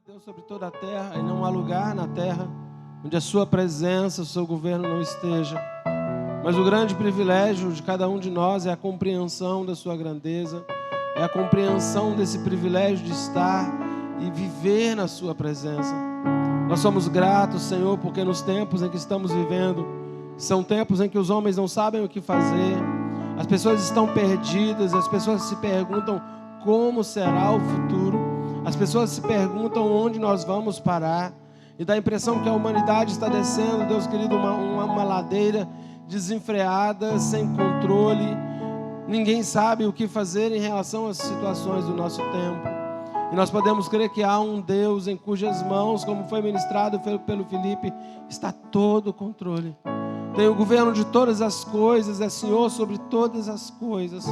Deus sobre toda a terra, e não há lugar na terra onde a sua presença, o seu governo não esteja. Mas o grande privilégio de cada um de nós é a compreensão da sua grandeza, é a compreensão desse privilégio de estar e viver na sua presença. Nós somos gratos, Senhor, porque nos tempos em que estamos vivendo, são tempos em que os homens não sabem o que fazer, as pessoas estão perdidas, as pessoas se perguntam como será o futuro, as pessoas se perguntam onde nós vamos parar, e dá a impressão que a humanidade está descendo, Deus querido, uma ladeira desenfreada, sem controle. Ninguém sabe o que fazer em relação às situações do nosso tempo. E nós podemos crer que há um Deus em cujas mãos, como foi ministrado pelo Felipe, está todo o controle. Tem o governo de todas as coisas, é Senhor sobre todas as coisas.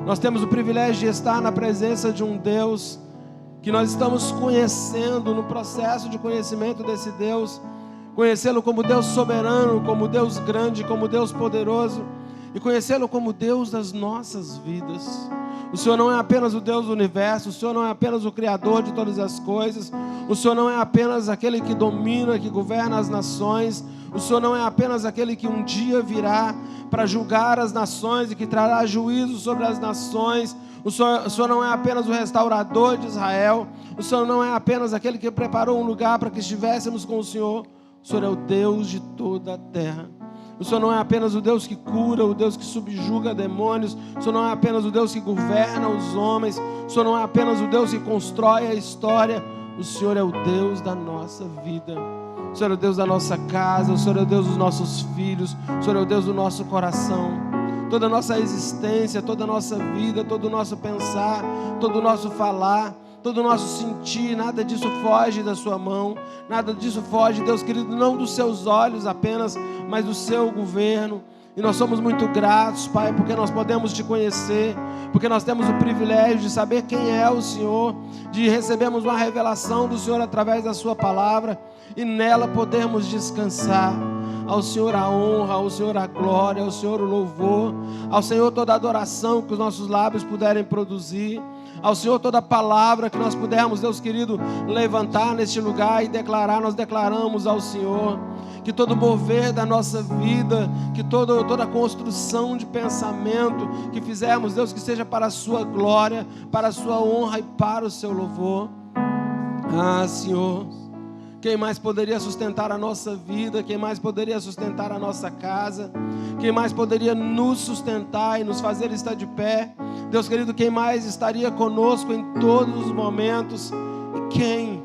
Nós temos o privilégio de estar na presença de um Deus que nós estamos conhecendo, no processo de conhecimento desse Deus, conhecê-lo como Deus soberano, como Deus grande, como Deus poderoso, e conhecê-lo como Deus das nossas vidas. O Senhor não é apenas o Deus do universo, o Senhor não é apenas o Criador de todas as coisas, o Senhor não é apenas aquele que domina, que governa as nações, o Senhor não é apenas aquele que um dia virá para julgar as nações e que trará juízo sobre as nações. O Senhor não é apenas o restaurador de Israel, o Senhor não é apenas aquele que preparou um lugar para que estivéssemos com o Senhor é o Deus de toda a terra. O Senhor não é apenas o Deus que cura, o Deus que subjuga demônios, o Senhor não é apenas o Deus que governa os homens, o Senhor não é apenas o Deus que constrói a história, o Senhor é o Deus da nossa vida. O Senhor é o Deus da nossa casa, o Senhor é o Deus dos nossos filhos, o Senhor é o Deus do nosso coração. Toda a nossa existência, toda a nossa vida, todo o nosso pensar, todo o nosso falar, todo o nosso sentir, nada disso foge da sua mão, nada disso foge, Deus querido, não dos seus olhos apenas, mas do seu governo. E nós somos muito gratos, Pai, porque nós podemos te conhecer, porque nós temos o privilégio de saber quem é o Senhor, de recebermos uma revelação do Senhor através da sua palavra, e nela podermos descansar. Ao Senhor a honra, ao Senhor a glória, ao Senhor o louvor, ao Senhor toda a adoração que os nossos lábios puderem produzir, ao Senhor toda a palavra que nós pudermos, Deus querido, levantar neste lugar e declarar. Nós declaramos ao Senhor que todo mover da nossa vida, que toda a construção de pensamento que fizermos, Deus, que seja para a sua glória, para a sua honra e para o seu louvor. Ah, Senhor, quem mais poderia sustentar a nossa vida? Quem mais poderia sustentar a nossa casa? Quem mais poderia nos sustentar e nos fazer estar de pé? Deus querido, quem mais estaria conosco em todos os momentos? E quem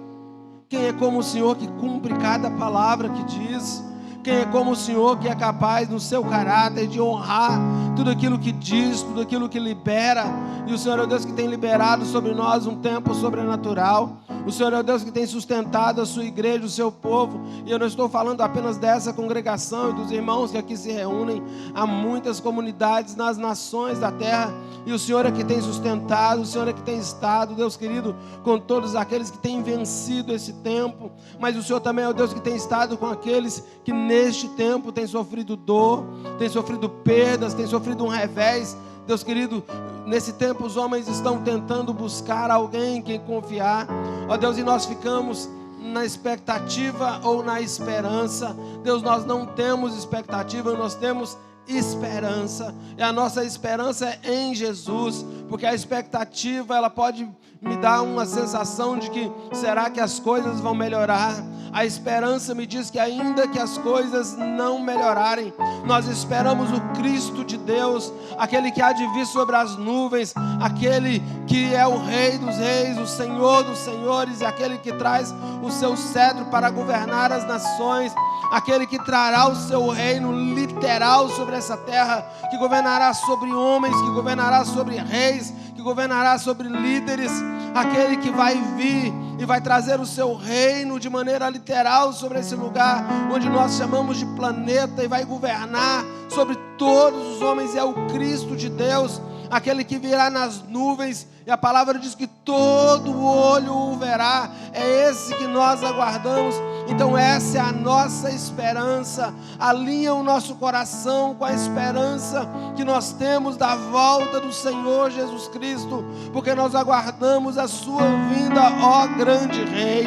é como o Senhor que cumpre cada palavra que diz? Quem é como o Senhor que é capaz no seu caráter de honrar tudo aquilo que diz, tudo aquilo que libera? E o Senhor é o Deus que tem liberado sobre nós um tempo sobrenatural. O Senhor é o Deus que tem sustentado a sua igreja, o seu povo. E eu não estou falando apenas dessa congregação e dos irmãos que aqui se reúnem. Há muitas comunidades nas nações da terra. E o Senhor é que tem sustentado, o Senhor é que tem estado, Deus querido, com todos aqueles que têm vencido esse tempo. Mas o Senhor também é o Deus que tem estado com aqueles que neste tempo têm sofrido dor, têm sofrido perdas, têm sofrido um revés. Deus querido, nesse tempo os homens estão tentando buscar alguém em quem confiar. Ó Deus, e nós ficamos na expectativa ou na esperança. Deus, nós não temos expectativa, nós temos esperança. E a nossa esperança é em Jesus, porque a expectativa, ela pode me dar uma sensação de que será que as coisas vão melhorar? A esperança me diz que ainda que as coisas não melhorarem, nós esperamos o Cristo de Deus, aquele que há de vir sobre as nuvens, aquele que é o Rei dos reis, o Senhor dos senhores, e aquele que traz o seu cetro para governar as nações, aquele que trará o seu reino literal sobre essa terra, que governará sobre homens, que governará sobre reis, que governará sobre líderes, aquele que vai vir e vai trazer o seu reino de maneira literal sobre esse lugar onde nós chamamos de planeta, e vai governar sobre todos os homens. É o Cristo de Deus, aquele que virá nas nuvens, e a palavra diz que todo olho o verá. É esse que nós aguardamos, Então essa é a nossa esperança. Alinha o nosso coração com a esperança que nós temos da volta do Senhor Jesus Cristo, porque nós aguardamos a sua vinda, ó grande Rei.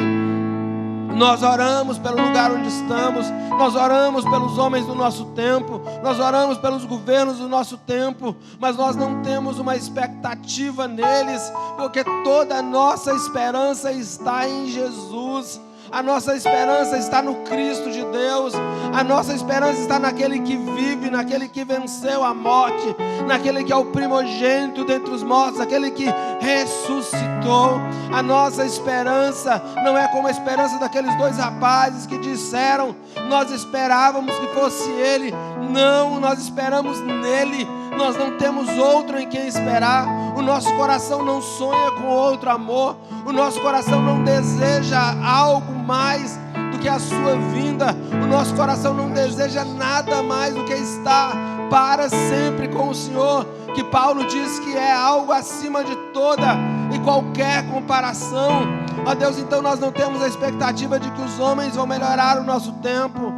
Nós oramos pelo lugar onde estamos, nós oramos pelos homens do nosso tempo, nós oramos pelos governos do nosso tempo, mas nós não temos uma expectativa neles, porque toda a nossa esperança está em Jesus. A nossa esperança está no Cristo de Deus. A nossa esperança está naquele que vive, naquele que venceu a morte, naquele que é o primogênito dentre os mortos, aquele que ressuscitou. A nossa esperança não é como a esperança daqueles dois rapazes que disseram: nós esperávamos que fosse ele. Não, nós esperamos nele. Nós não temos outro em quem esperar. O nosso coração não sonha com outro amor. O nosso coração não deseja algo mais do que a sua vinda. O nosso coração não deseja nada mais do que estar para sempre com o Senhor, que Paulo diz que é algo acima de toda e qualquer comparação. Ó Deus, então nós não temos a expectativa de que os homens vão melhorar o nosso tempo.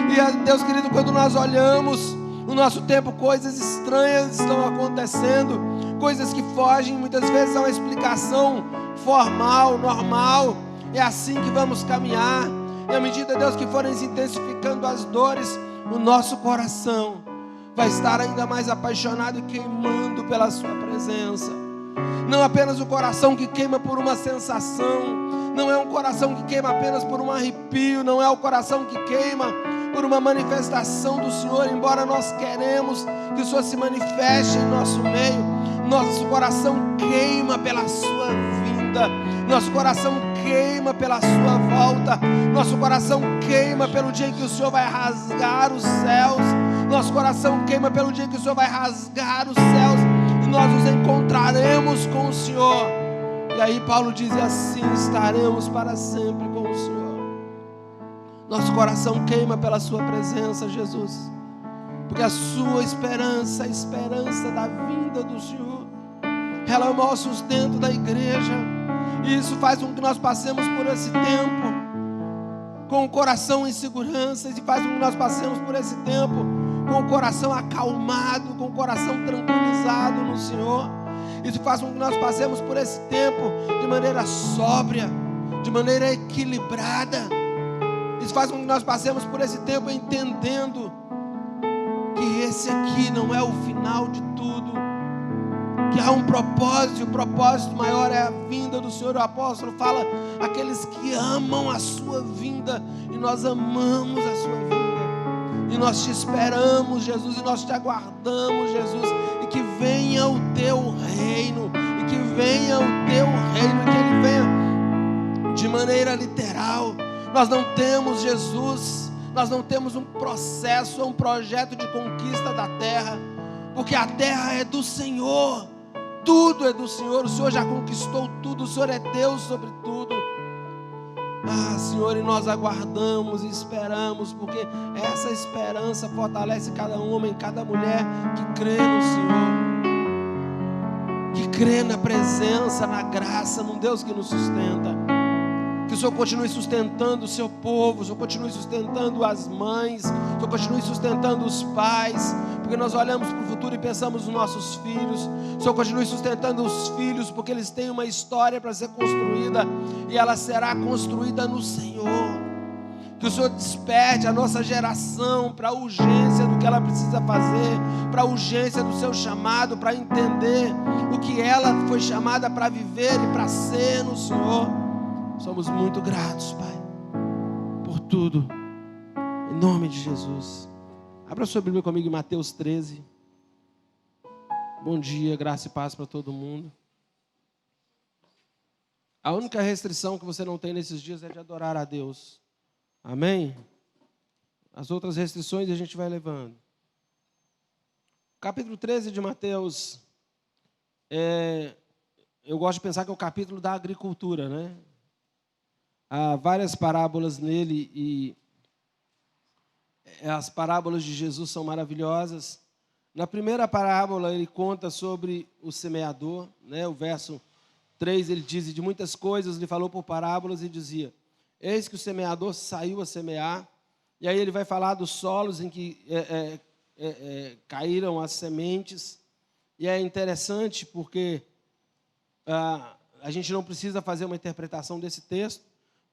E, ó Deus querido, quando nós olhamos no nosso tempo, coisas estranhas estão acontecendo, coisas que fogem muitas vezes a uma explicação formal, normal. É assim que vamos caminhar. E à medida, Deus, que forem se intensificando as dores, o nosso coração vai estar ainda mais apaixonado e queimando pela sua presença. Não apenas o coração que queima por uma sensação, não é um coração que queima apenas por um arrepio, não é o coração que queima por uma manifestação do Senhor, embora nós queremos que o Senhor se manifeste em nosso meio. Nosso coração queima pela sua vinda, nosso coração queima pela sua volta, nosso coração queima pelo dia em que o Senhor vai rasgar os céus, nosso coração queima pelo dia em que o Senhor vai rasgar os céus e nós nos encontraremos com o Senhor. E aí Paulo diz: e assim estaremos para sempre com o Senhor. Nosso coração queima pela sua presença, Jesus, porque a sua esperança, a esperança da vinda do Senhor, ela é o maior sustento da igreja. E isso faz com que nós passemos por esse tempo com o coração em segurança, e faz com que nós passemos por esse tempo com o coração acalmado, com o coração tranquilizado no Senhor. Isso faz com que nós passemos por esse tempo de maneira sóbria, de maneira equilibrada. Isso faz com que nós passemos por esse tempo entendendo que esse aqui não é o final de tudo, que há um propósito, e o propósito maior é a vinda do Senhor. O apóstolo fala: aqueles que amam a sua vinda, e nós amamos a sua vinda, e nós te esperamos, Jesus, e nós te aguardamos, Jesus, e que venha o teu reino, e que venha o teu reino, e que ele venha de maneira literal. Nós não temos, Jesus, nós não temos um processo, um projeto de conquista da terra, porque a terra é do Senhor, tudo é do Senhor, o Senhor já conquistou tudo, o Senhor é Deus sobre tudo. Ah, Senhor, e nós aguardamos e esperamos, porque essa esperança fortalece cada homem, cada mulher que crê no Senhor, que crê na presença, na graça, num Deus que nos sustenta. Que o Senhor continue sustentando o seu povo, o Senhor continue sustentando as mães, o Senhor continue sustentando os pais, porque nós olhamos para o futuro e pensamos nos nossos filhos. O Senhor continue sustentando os filhos, porque eles têm uma história para ser construída, e ela será construída no Senhor. Que o Senhor desperte a nossa geração para a urgência do que ela precisa fazer, para a urgência do seu chamado, para entender o que ela foi chamada para viver e para ser no Senhor. Somos muito gratos, Pai, por tudo, em nome de Jesus. Abra sua Bíblia comigo em Mateus 13. Bom dia, graça e paz para todo mundo. A única restrição que você não tem nesses dias é de adorar a Deus. Amém? As outras restrições a gente vai levando. Capítulo 13 de Mateus, eu gosto de pensar que é o capítulo da agricultura, né? Há várias parábolas nele, e as parábolas de Jesus são maravilhosas. Na primeira parábola ele conta sobre o semeador, né? O verso 3 ele diz: de muitas coisas ele falou por parábolas e dizia: eis que o semeador saiu a semear, e aí ele vai falar dos solos em que caíram as sementes, e é interessante porque a gente não precisa fazer uma interpretação desse texto,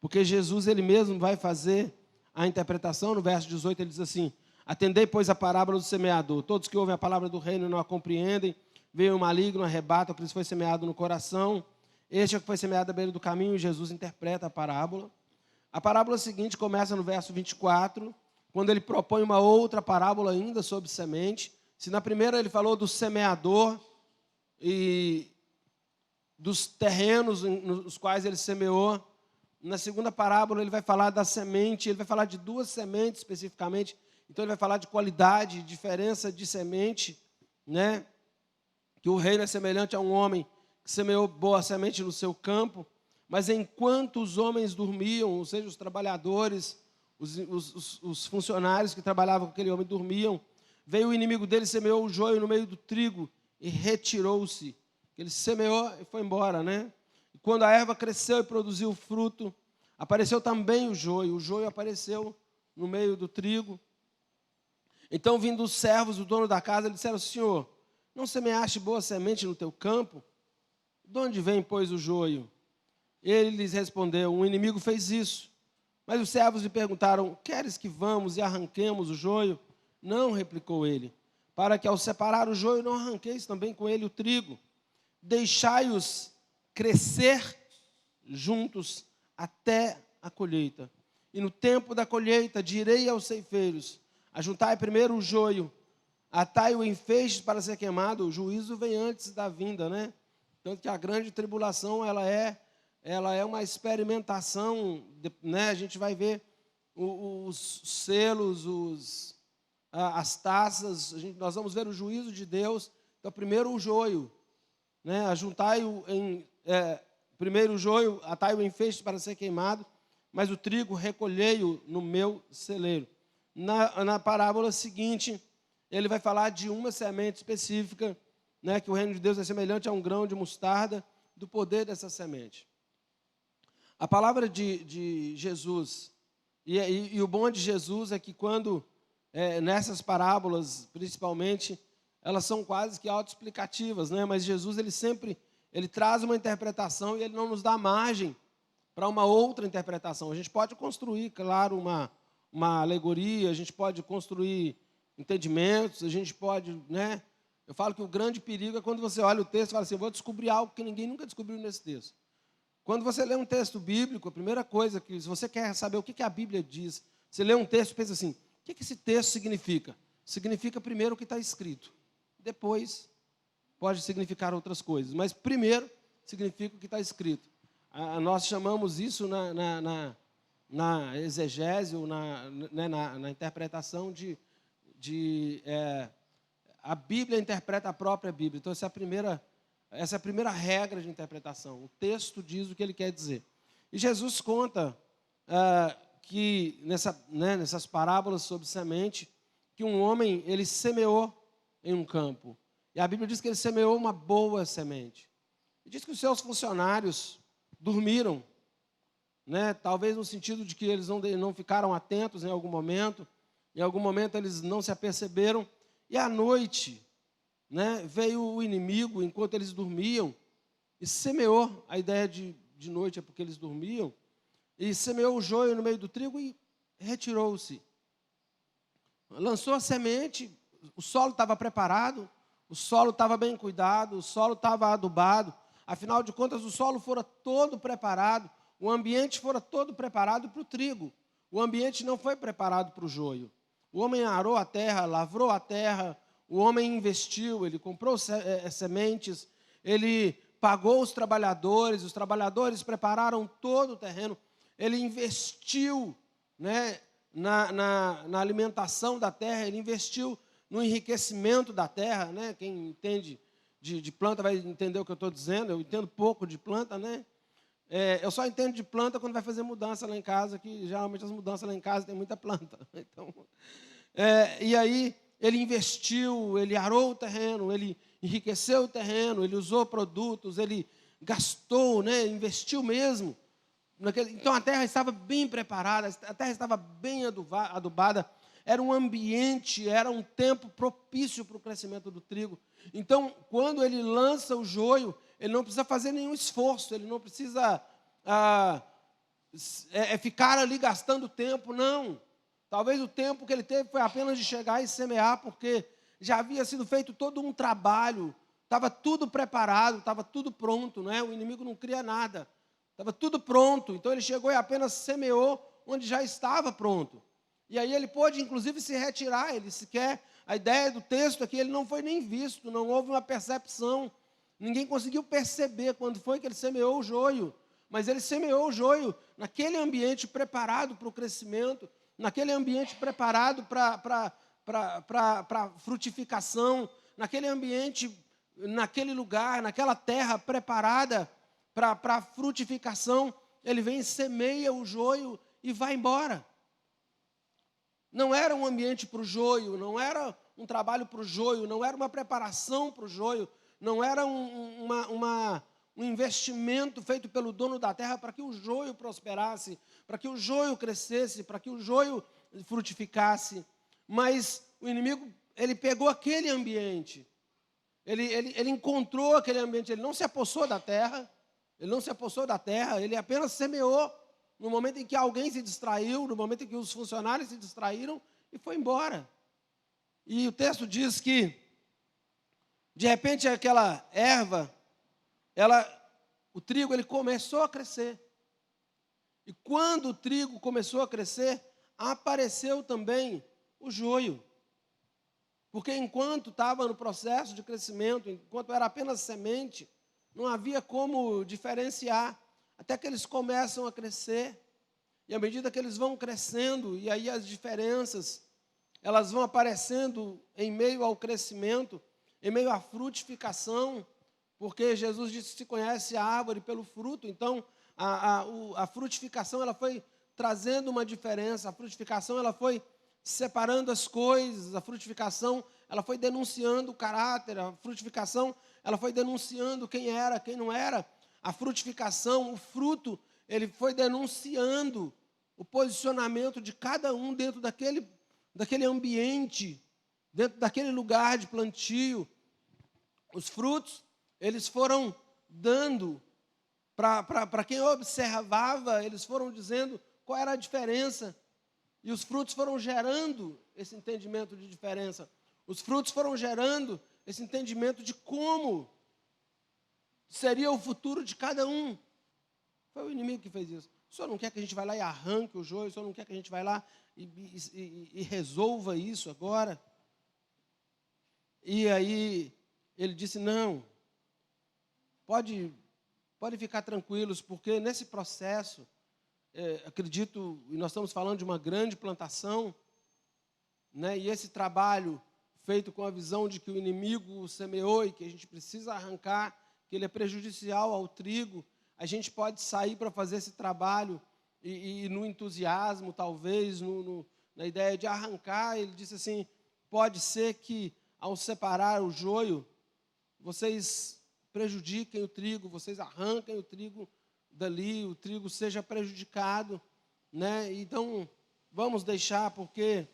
porque Jesus ele mesmo vai fazer a interpretação. No verso 18 ele diz assim: atendei, pois, a parábola do semeador. Todos que ouvem a palavra do reino e não a compreendem, veio o maligno, arrebata o que lhes foi semeado no coração. Este é o que foi semeado à beira do caminho, e Jesus interpreta a parábola. A parábola seguinte começa no verso 24, quando ele propõe uma outra parábola ainda sobre semente. Se na primeira ele falou do semeador e dos terrenos nos quais ele semeou, na segunda parábola ele vai falar da semente, ele vai falar de duas sementes especificamente. Então ele vai falar de qualidade, diferença de semente, né? Que o reino é semelhante a um homem que semeou boa semente no seu campo, mas enquanto os homens dormiam, ou seja, os trabalhadores, os funcionários que trabalhavam com aquele homem dormiam, veio o inimigo dele, semeou o joio no meio do trigo e retirou-se. Ele semeou e foi embora, né? E quando a erva cresceu e produziu fruto, apareceu também o joio apareceu no meio do trigo. Então, vindo os servos, o dono da casa, lhe disseram: Senhor, não semeaste boa semente no teu campo? De onde vem, pois, o joio? Ele lhes respondeu: um inimigo fez isso. Mas os servos lhe perguntaram: queres que vamos e arranquemos o joio? Não, replicou ele, para que ao separar o joio não arranqueis também com ele o trigo. Deixai-os crescer juntos até a colheita. E no tempo da colheita direi aos ceifeiros: ajuntai primeiro o joio, atai-o em feixes para ser queimado. O juízo vem antes da vinda, né? Tanto que a grande tribulação, ela é uma experimentação, né? A gente vai ver os selos, as taças, nós vamos ver o juízo de Deus. Então, primeiro o joio, né? Ajuntai-o primeiro o joio, atai-o em feixes para ser queimado, mas o trigo recolhei-o no meu celeiro. Na parábola seguinte, ele vai falar de uma semente específica, né, que o reino de Deus é semelhante a um grão de mostarda, do poder dessa semente. A palavra de Jesus, e o bom de Jesus é que quando, nessas parábolas, principalmente, elas são quase que autoexplicativas, né? Mas Jesus, ele traz uma interpretação e ele não nos dá margem para uma outra interpretação. A gente pode construir, claro, uma alegoria, a gente pode construir entendimentos, a gente pode, né? Eu falo que o grande perigo é quando você olha o texto e fala assim: vou descobrir algo que ninguém nunca descobriu nesse texto. Quando você lê um texto bíblico, a primeira coisa que, se você quer saber o que a Bíblia diz, você lê um texto e pensa assim: o que esse texto significa? Significa primeiro o que está escrito. Depois pode significar outras coisas, mas primeiro significa o que está escrito. Nós chamamos isso na exegese, ou na interpretação a Bíblia interpreta a própria Bíblia. Então, essa é a primeira regra de interpretação. O texto diz o que ele quer dizer. E Jesus conta que nessas parábolas sobre semente, que um homem, ele semeou em um campo. E a Bíblia diz que ele semeou uma boa semente. E diz que os seus funcionários dormiram, né? Talvez no sentido de que eles não ficaram atentos em algum momento eles não se aperceberam, e à noite, né, veio o inimigo enquanto eles dormiam, e semeou. A ideia de noite é porque eles dormiam, e semeou o joio no meio do trigo e retirou-se. Lançou a semente, o solo estava preparado, o solo estava bem cuidado, o solo estava adubado. Afinal de contas, o solo fora todo preparado, o ambiente fora todo preparado para o trigo. O ambiente não foi preparado para o joio. O homem arou a terra, lavrou a terra, o homem investiu, ele comprou sementes, ele pagou os trabalhadores prepararam todo o terreno, ele investiu, né, na alimentação da terra, ele investiu no enriquecimento da terra, né? Quem entende de planta vai entender o que eu estou dizendo. Eu entendo pouco de planta, né? Eu só entendo de planta quando vai fazer mudança lá em casa, que geralmente as mudanças lá em casa tem muita planta. Então, e aí ele investiu, ele arou o terreno, ele enriqueceu o terreno, ele usou produtos, ele gastou, né? Investiu mesmo Então a terra estava bem preparada, a terra estava bem adubada, era um ambiente, era um tempo propício para o crescimento do trigo. Então, quando ele lança o joio, ele não precisa fazer nenhum esforço, ele não precisa ficar ali gastando tempo, não. Talvez o tempo que ele teve foi apenas de chegar e semear, porque já havia sido feito todo um trabalho, estava tudo preparado, estava tudo pronto, não é? O inimigo não cria nada. Estava tudo pronto, então ele chegou e apenas semeou onde já estava pronto. E aí ele pôde, inclusive, se retirar, ele sequer, a ideia do texto aqui, ele não foi nem visto, não houve uma percepção, ninguém conseguiu perceber quando foi que ele semeou o joio, mas ele semeou o joio naquele ambiente preparado para o crescimento, naquele ambiente preparado para a frutificação, naquele ambiente, naquele lugar, naquela terra preparada para a frutificação. Ele vem, semeia o joio e vai embora. Não era um ambiente para o joio, não era um trabalho para o joio, não era uma preparação para o joio, não era um investimento feito pelo dono da terra para que o joio prosperasse, para que o joio crescesse, para que o joio frutificasse. Mas o inimigo, ele pegou aquele ambiente, ele encontrou aquele ambiente, ele não se apossou da terra, ele apenas semeou no momento em que alguém se distraiu, no momento em que os funcionários se distraíram e foi embora. E o texto diz que, de repente, aquela erva, o trigo, ele começou a crescer. E quando o trigo começou a crescer, apareceu também o joio. Porque enquanto estava no processo de crescimento, enquanto era apenas semente, não havia como diferenciar, até que eles começam a crescer, e à medida que eles vão crescendo, e aí as diferenças, elas vão aparecendo em meio ao crescimento, em meio à frutificação, porque Jesus disse que se conhece a árvore pelo fruto. Então a frutificação, ela foi trazendo uma diferença, a frutificação, ela foi separando as coisas, a frutificação, ela foi denunciando o caráter, a frutificação, ela foi denunciando quem era, quem não era. A frutificação, o fruto, ele foi denunciando o posicionamento de cada um dentro daquele ambiente, dentro daquele lugar de plantio. Os frutos, eles foram dando, para quem observava, eles foram dizendo qual era a diferença. E os frutos foram gerando esse entendimento de diferença. Os frutos foram gerando esse entendimento de como seria o futuro de cada um. Foi o inimigo que fez isso. O senhor não quer que a gente vá lá e arranque o joio? O senhor não quer que a gente vá lá e resolva isso agora? E aí ele disse, não, pode ficar tranquilos, porque nesse processo, acredito, e nós estamos falando de uma grande plantação, né, e esse trabalho feito com a visão de que o inimigo semeou e que a gente precisa arrancar, que ele é prejudicial ao trigo, a gente pode sair para fazer esse trabalho e no entusiasmo, talvez, na ideia de arrancar. Ele disse assim, pode ser que ao separar o joio, vocês prejudiquem o trigo, vocês arranquem o trigo dali, o trigo seja prejudicado, né? Então, vamos deixar, porque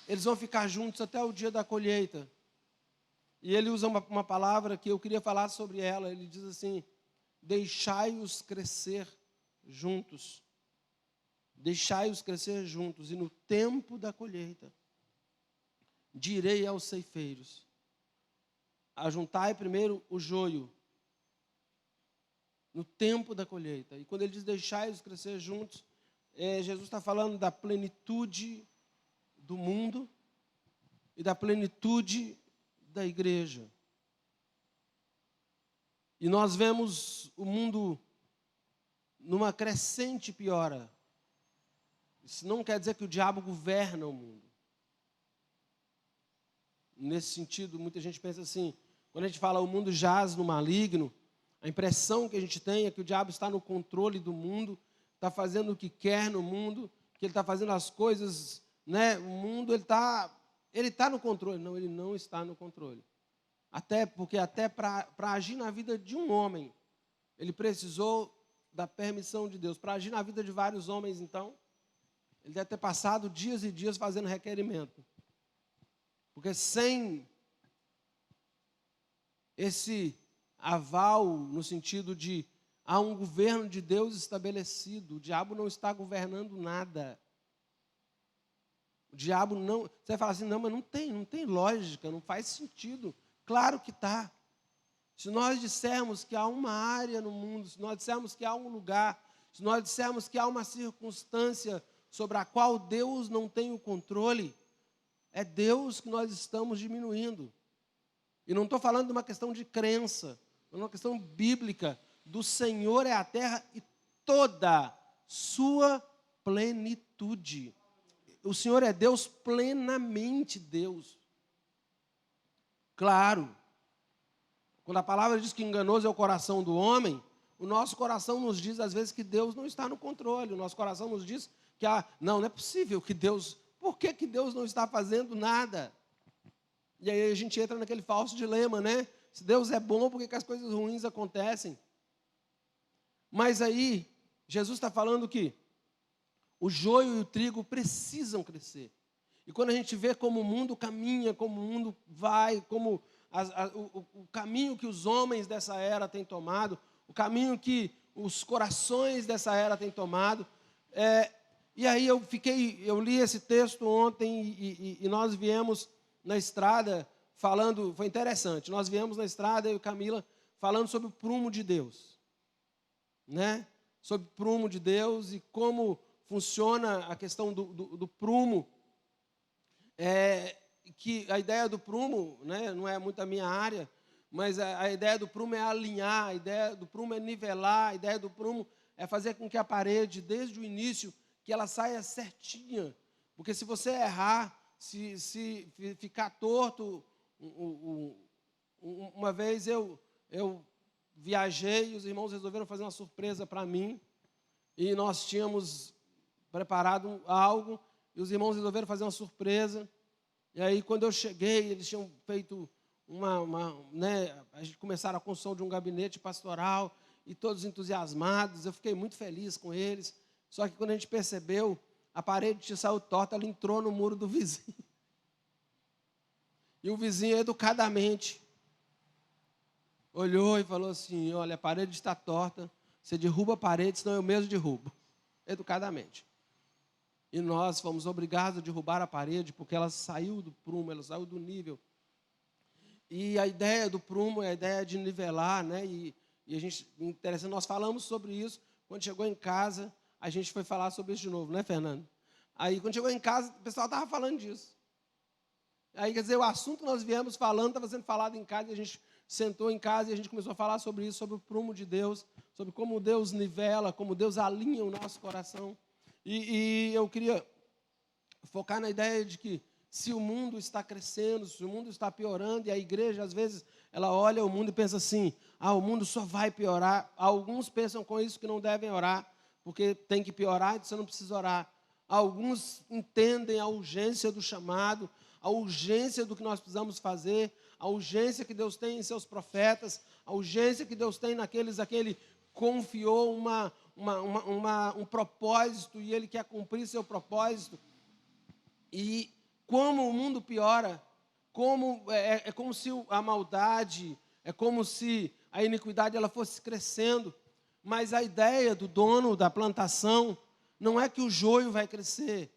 eles vão ficar juntos até o dia da colheita. E ele usa uma palavra que eu queria falar sobre ela. Ele diz assim, deixai-os crescer juntos. Deixai-os crescer juntos. E no tempo da colheita, direi aos ceifeiros, ajuntai primeiro o joio, no tempo da colheita. E quando ele diz deixai-os crescer juntos, Jesus está falando da plenitude do mundo e da plenitude da igreja. E nós vemos o mundo numa crescente piora. Isso não quer dizer que o diabo governa o mundo. Nesse sentido, muita gente pensa assim, quando a gente fala o mundo jaz no maligno, a impressão que a gente tem é que o diabo está no controle do mundo, está fazendo o que quer no mundo, que ele está fazendo as coisas, né? O mundo, ele está no controle. Não, ele não está no controle. Até para agir na vida de um homem, ele precisou da permissão de Deus para agir na vida de vários homens, então, ele deve ter passado dias e dias fazendo requerimento. Porque sem esse aval, no sentido de há um governo de Deus estabelecido, o diabo não está governando nada. O diabo não... Você vai falar assim, não, mas não tem lógica, não faz sentido. Claro que está. Se nós dissermos que há uma área no mundo, se nós dissermos que há um lugar, se nós dissermos que há uma circunstância sobre a qual Deus não tem o controle, é Deus que nós estamos diminuindo. E não estou falando de uma questão de crença, é uma questão bíblica. Do Senhor é a terra e toda sua plenitude. O Senhor é Deus, plenamente Deus. Claro, quando a palavra diz que enganoso é o coração do homem, o nosso coração nos diz às vezes que Deus não está no controle. O nosso coração nos diz que não é possível que Deus... Por que Deus não está fazendo nada? E aí a gente entra naquele falso dilema, né? Se Deus é bom, por que as coisas ruins acontecem? Mas aí, Jesus está falando que o joio e o trigo precisam crescer. E quando a gente vê como o mundo caminha, como o mundo vai, como o caminho que os homens dessa era têm tomado, o caminho que os corações dessa era têm tomado, e aí eu li esse texto ontem e nós viemos na estrada falando, foi interessante, nós viemos na estrada, eu e Camila, falando sobre o prumo de Deus, né? Sobre o prumo de Deus e como funciona a questão do prumo, que a ideia do prumo, né, não é muito a minha área, mas a ideia do prumo é alinhar, a ideia do prumo é nivelar, a ideia do prumo é fazer com que a parede, desde o início, que ela saia certinha, porque se você errar, se ficar torto, uma vez eu viajei e os irmãos resolveram fazer uma surpresa para mim, e nós tínhamos preparado algo, e os irmãos resolveram fazer uma surpresa, e aí quando eu cheguei, eles tinham feito a gente começaram a construção de um gabinete pastoral, e todos entusiasmados, eu fiquei muito feliz com eles, só que quando a gente percebeu, a parede tinha saído torta, ela entrou no muro do vizinho. E o vizinho, educadamente, olhou e falou assim, olha, a parede está torta, você derruba a parede, senão eu mesmo derrubo. Educadamente. E nós fomos obrigados a derrubar a parede, porque ela saiu do prumo, ela saiu do nível. E a ideia do prumo é a ideia de nivelar, né? E a gente, interessante, nós falamos sobre isso, quando chegou em casa, a gente foi falar sobre isso de novo, né, Fernando? Aí, quando chegou em casa, o pessoal estava falando disso. Aí, quer dizer, o assunto que nós viemos falando estava sendo falado em casa, e a gente sentou em casa e a gente começou a falar sobre isso, sobre o prumo de Deus, sobre como Deus nivela, como Deus alinha o nosso coração. E eu queria focar na ideia de que se o mundo está crescendo, se o mundo está piorando, e a igreja, às vezes, ela olha o mundo e pensa assim, o mundo só vai piorar. Alguns pensam com isso que não devem orar, porque tem que piorar, então você não precisa orar. Alguns entendem a urgência do chamado, a urgência do que nós precisamos fazer, a urgência que Deus tem em seus profetas, a urgência que Deus tem naqueles a quem Ele confiou um propósito e Ele quer cumprir seu propósito. E como o mundo piora, é como se a maldade, é como se a iniquidade ela fosse crescendo, mas a ideia do dono da plantação não é que o joio vai crescer,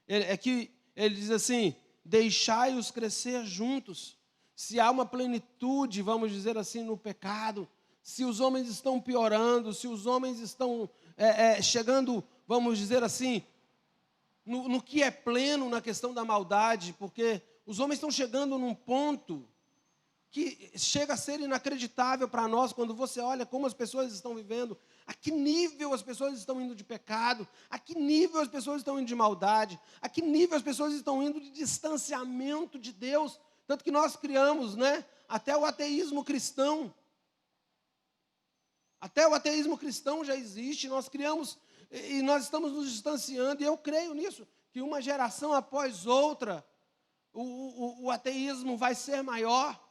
é que ele diz assim, deixai-os crescer juntos. Se há uma plenitude, vamos dizer assim, no pecado, se os homens estão piorando, se os homens estão chegando, vamos dizer assim, no que é pleno na questão da maldade, porque os homens estão chegando num ponto que chega a ser inacreditável para nós, quando você olha como as pessoas estão vivendo, a que nível as pessoas estão indo de pecado, a que nível as pessoas estão indo de maldade, a que nível as pessoas estão indo de distanciamento de Deus, tanto que nós criamos, né, até o ateísmo cristão. Até o ateísmo cristão já existe, nós criamos, e nós estamos nos distanciando, e eu creio nisso, que uma geração após outra, o ateísmo vai ser maior,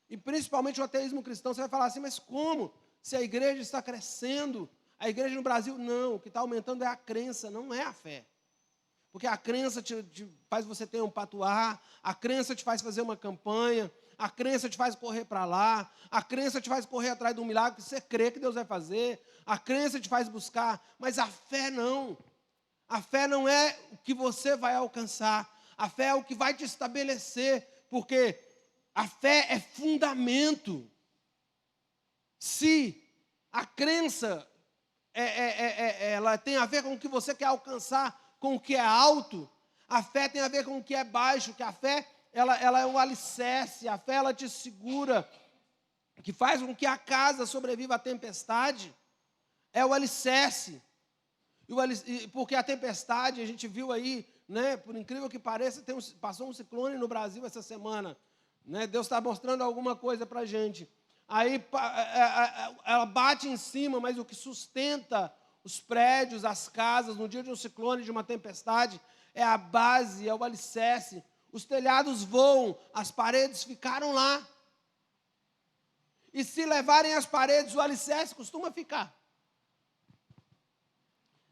e principalmente o ateísmo cristão. Você vai falar assim, mas como? Se a igreja está crescendo, A igreja no Brasil, não. O que está aumentando é a crença, não é a fé. Porque a crença te faz você ter um patuar, a crença te faz fazer uma campanha, a crença te faz correr para lá, a crença te faz correr atrás de um milagre que você crê que Deus vai fazer, a crença te faz buscar, mas a fé não. A fé não é o que você vai alcançar, a fé é o que vai te estabelecer, porque a fé é fundamento. Se a crença ela tem a ver com o que você quer alcançar, com o que é alto, a fé tem a ver com o que é baixo, que a fé ela é um alicerce, a fé ela te segura, que faz com que a casa sobreviva à tempestade, é o alicerce. Porque a tempestade, a gente viu aí, né, por incrível que pareça, passou um ciclone no Brasil essa semana, né, Deus está mostrando alguma coisa para a gente. Aí ela bate em cima, mas o que sustenta os prédios, as casas, no dia de um ciclone, de uma tempestade, é a base, é o alicerce. Os telhados voam, as paredes ficaram lá. E se levarem as paredes, o alicerce costuma ficar.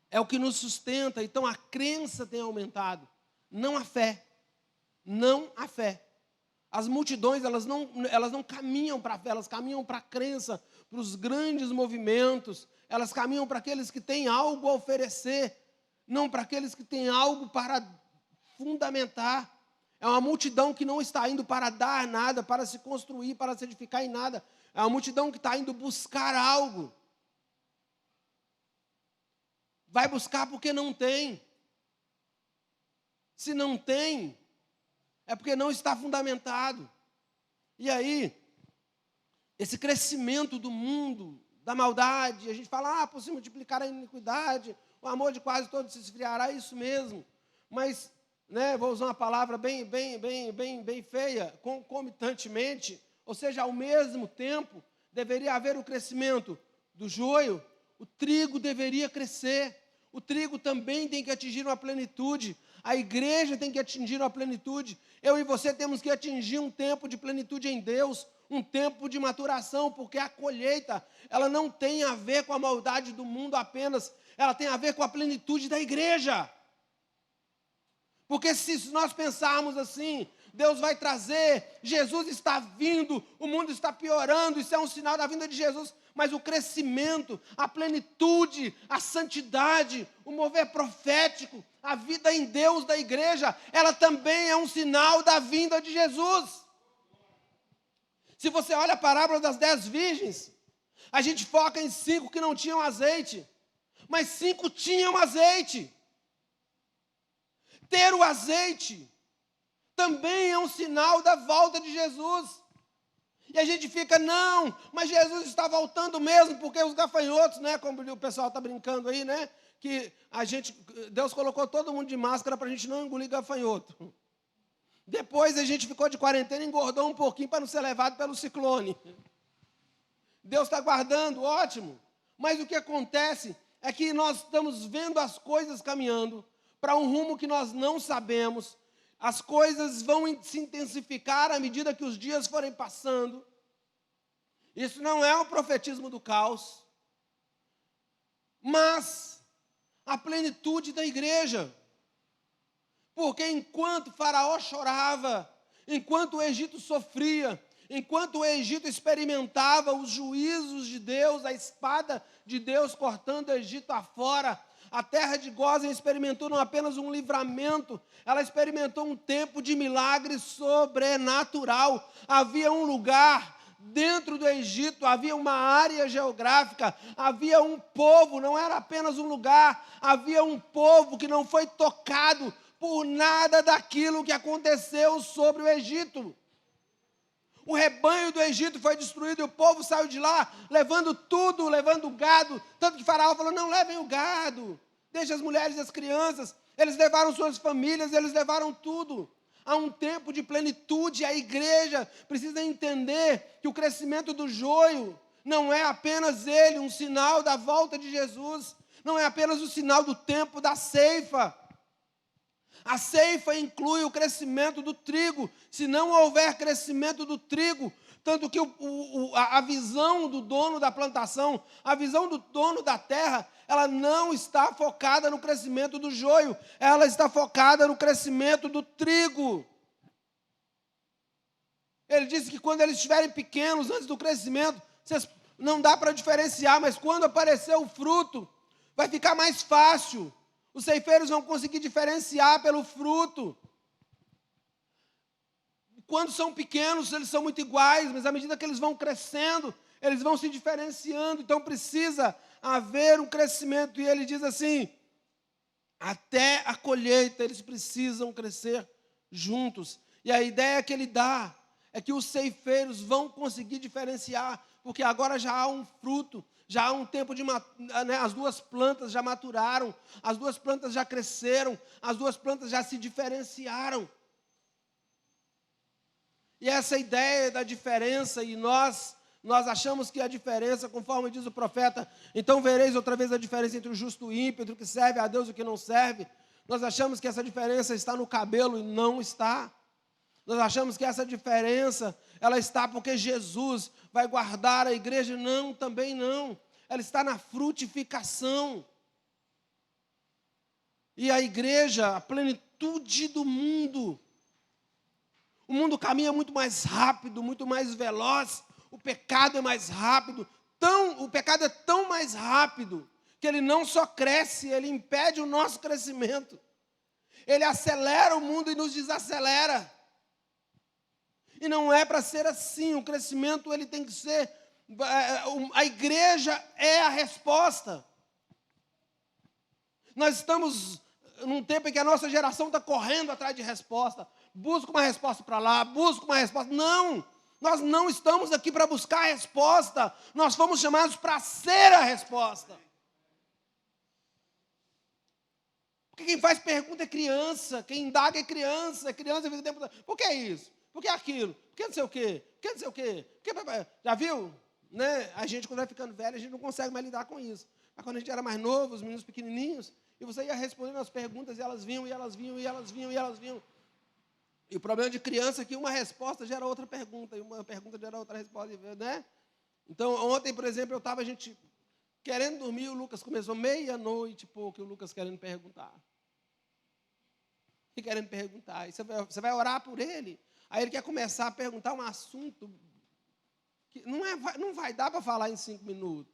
É o que nos sustenta. Então a crença tem aumentado, não a fé. Não a fé. As multidões, elas não caminham para a fé, elas caminham para a crença, para os grandes movimentos. Elas caminham para aqueles que têm algo a oferecer, não para aqueles que têm algo para fundamentar. É uma multidão que não está indo para dar nada, para se construir, para se edificar em nada. É uma multidão que está indo buscar algo. Vai buscar porque não tem. Se não tem, é porque não está fundamentado. E aí, esse crescimento do mundo, da maldade, a gente fala, por se multiplicar a iniquidade, o amor de quase todos se esfriará, é isso mesmo. Mas, né, vou usar uma palavra bem feia, concomitantemente, ou seja, ao mesmo tempo, deveria haver o crescimento do joio, o trigo deveria crescer, o trigo também tem que atingir uma plenitude, a igreja tem que atingir uma plenitude, eu e você temos que atingir um tempo de plenitude em Deus, um tempo de maturação, porque a colheita, ela não tem a ver com a maldade do mundo apenas, ela tem a ver com a plenitude da igreja. Porque se nós pensarmos assim, Deus vai trazer, Jesus está vindo, o mundo está piorando, isso é um sinal da vinda de Jesus, mas o crescimento, a plenitude, a santidade, o mover profético, a vida em Deus da igreja, ela também é um sinal da vinda de Jesus. Se você olha a parábola das 10 virgens, a gente foca em 5 que não tinham azeite, mas 5 tinham azeite. Ter o azeite também é um sinal da volta de Jesus. E a gente fica, não, mas Jesus está voltando mesmo, porque os gafanhotos, né, como o pessoal está brincando aí, né, que Deus colocou todo mundo de máscara para a gente não engolir gafanhoto. Depois a gente ficou de quarentena e engordou um pouquinho para não ser levado pelo ciclone. Deus está guardando, ótimo. Mas o que acontece é que nós estamos vendo as coisas caminhando para um rumo que nós não sabemos. As coisas vão se intensificar à medida que os dias forem passando. Isso não é o profetismo do caos, mas a plenitude da igreja. Porque enquanto Faraó chorava, enquanto o Egito sofria, enquanto o Egito experimentava os juízos de Deus, a espada de Deus cortando o Egito afora, a terra de Gósen experimentou não apenas um livramento, ela experimentou um tempo de milagre sobrenatural. Havia um lugar dentro do Egito, havia uma área geográfica, havia um povo, não era apenas um lugar, havia um povo que não foi tocado por nada daquilo que aconteceu sobre o Egito. O rebanho do Egito foi destruído e o povo saiu de lá levando tudo, levando o gado. Tanto que Faraó falou, não levem o gado, deixem as mulheres e as crianças. Eles levaram suas famílias, eles levaram tudo. Há um tempo de plenitude, a igreja precisa entender que o crescimento do joio não é apenas ele, um sinal da volta de Jesus, não é apenas o sinal do tempo da ceifa. A ceifa inclui o crescimento do trigo. Se não houver crescimento do trigo, Tanto que a visão do dono da plantação, a visão do dono da terra, ela não está focada no crescimento do joio, ela está focada no crescimento do trigo. Ele disse que quando eles estiverem pequenos, antes do crescimento, não dá para diferenciar, mas quando aparecer o fruto, vai ficar mais fácil. Os ceifeiros vão conseguir diferenciar pelo fruto. Quando são pequenos, eles são muito iguais, mas à medida que eles vão crescendo, eles vão se diferenciando. Então precisa haver um crescimento. E ele diz assim, até a colheita eles precisam crescer juntos. E a ideia que ele dá é que os ceifeiros vão conseguir diferenciar, porque agora já há um fruto, já há um tempo de as duas plantas já maturaram, as duas plantas já cresceram, as duas plantas já se diferenciaram. E essa ideia da diferença, e nós achamos que a diferença, conforme diz o profeta, então vereis outra vez a diferença entre o justo e o ímpio, entre o que serve a Deus e o que não serve. Nós achamos que essa diferença está no cabelo e não está. Nós achamos que essa diferença, ela está porque Jesus vai guardar a igreja. Não, também não. Ela está na frutificação. E a igreja, a plenitude do mundo. O mundo caminha muito mais rápido, muito mais veloz. O pecado é mais rápido. O pecado é tão mais rápido que ele não só cresce, ele impede o nosso crescimento. Ele acelera o mundo e nos desacelera. E não é para ser assim. O crescimento ele tem que ser... A igreja é a resposta. Nós estamos num tempo em que a nossa geração está correndo atrás de resposta. Busca uma resposta para lá, busca uma resposta. Não, nós não estamos aqui para buscar a resposta. Nós fomos chamados para ser a resposta. Porque quem faz pergunta é criança, quem indaga é criança vive o tempo... Por que isso? Por que aquilo? Por que não sei o quê? Por que não sei o quê? Já viu? Né? A gente, quando vai ficando velho, a gente não consegue mais lidar com isso. Mas quando a gente era mais novo, os meninos pequenininhos, e você ia respondendo as perguntas, e elas vinham, e elas vinham, e elas vinham, e elas vinham. E o problema de criança é que uma resposta gera outra pergunta, e uma pergunta gera outra resposta, né? Então, ontem, por exemplo, eu estava, a gente, querendo dormir, o Lucas começou meia-noite, pouco, e o Lucas querendo perguntar. E querendo perguntar. E você vai orar por ele, aí ele quer começar a perguntar um assunto que não vai dar para falar em 5 minutos,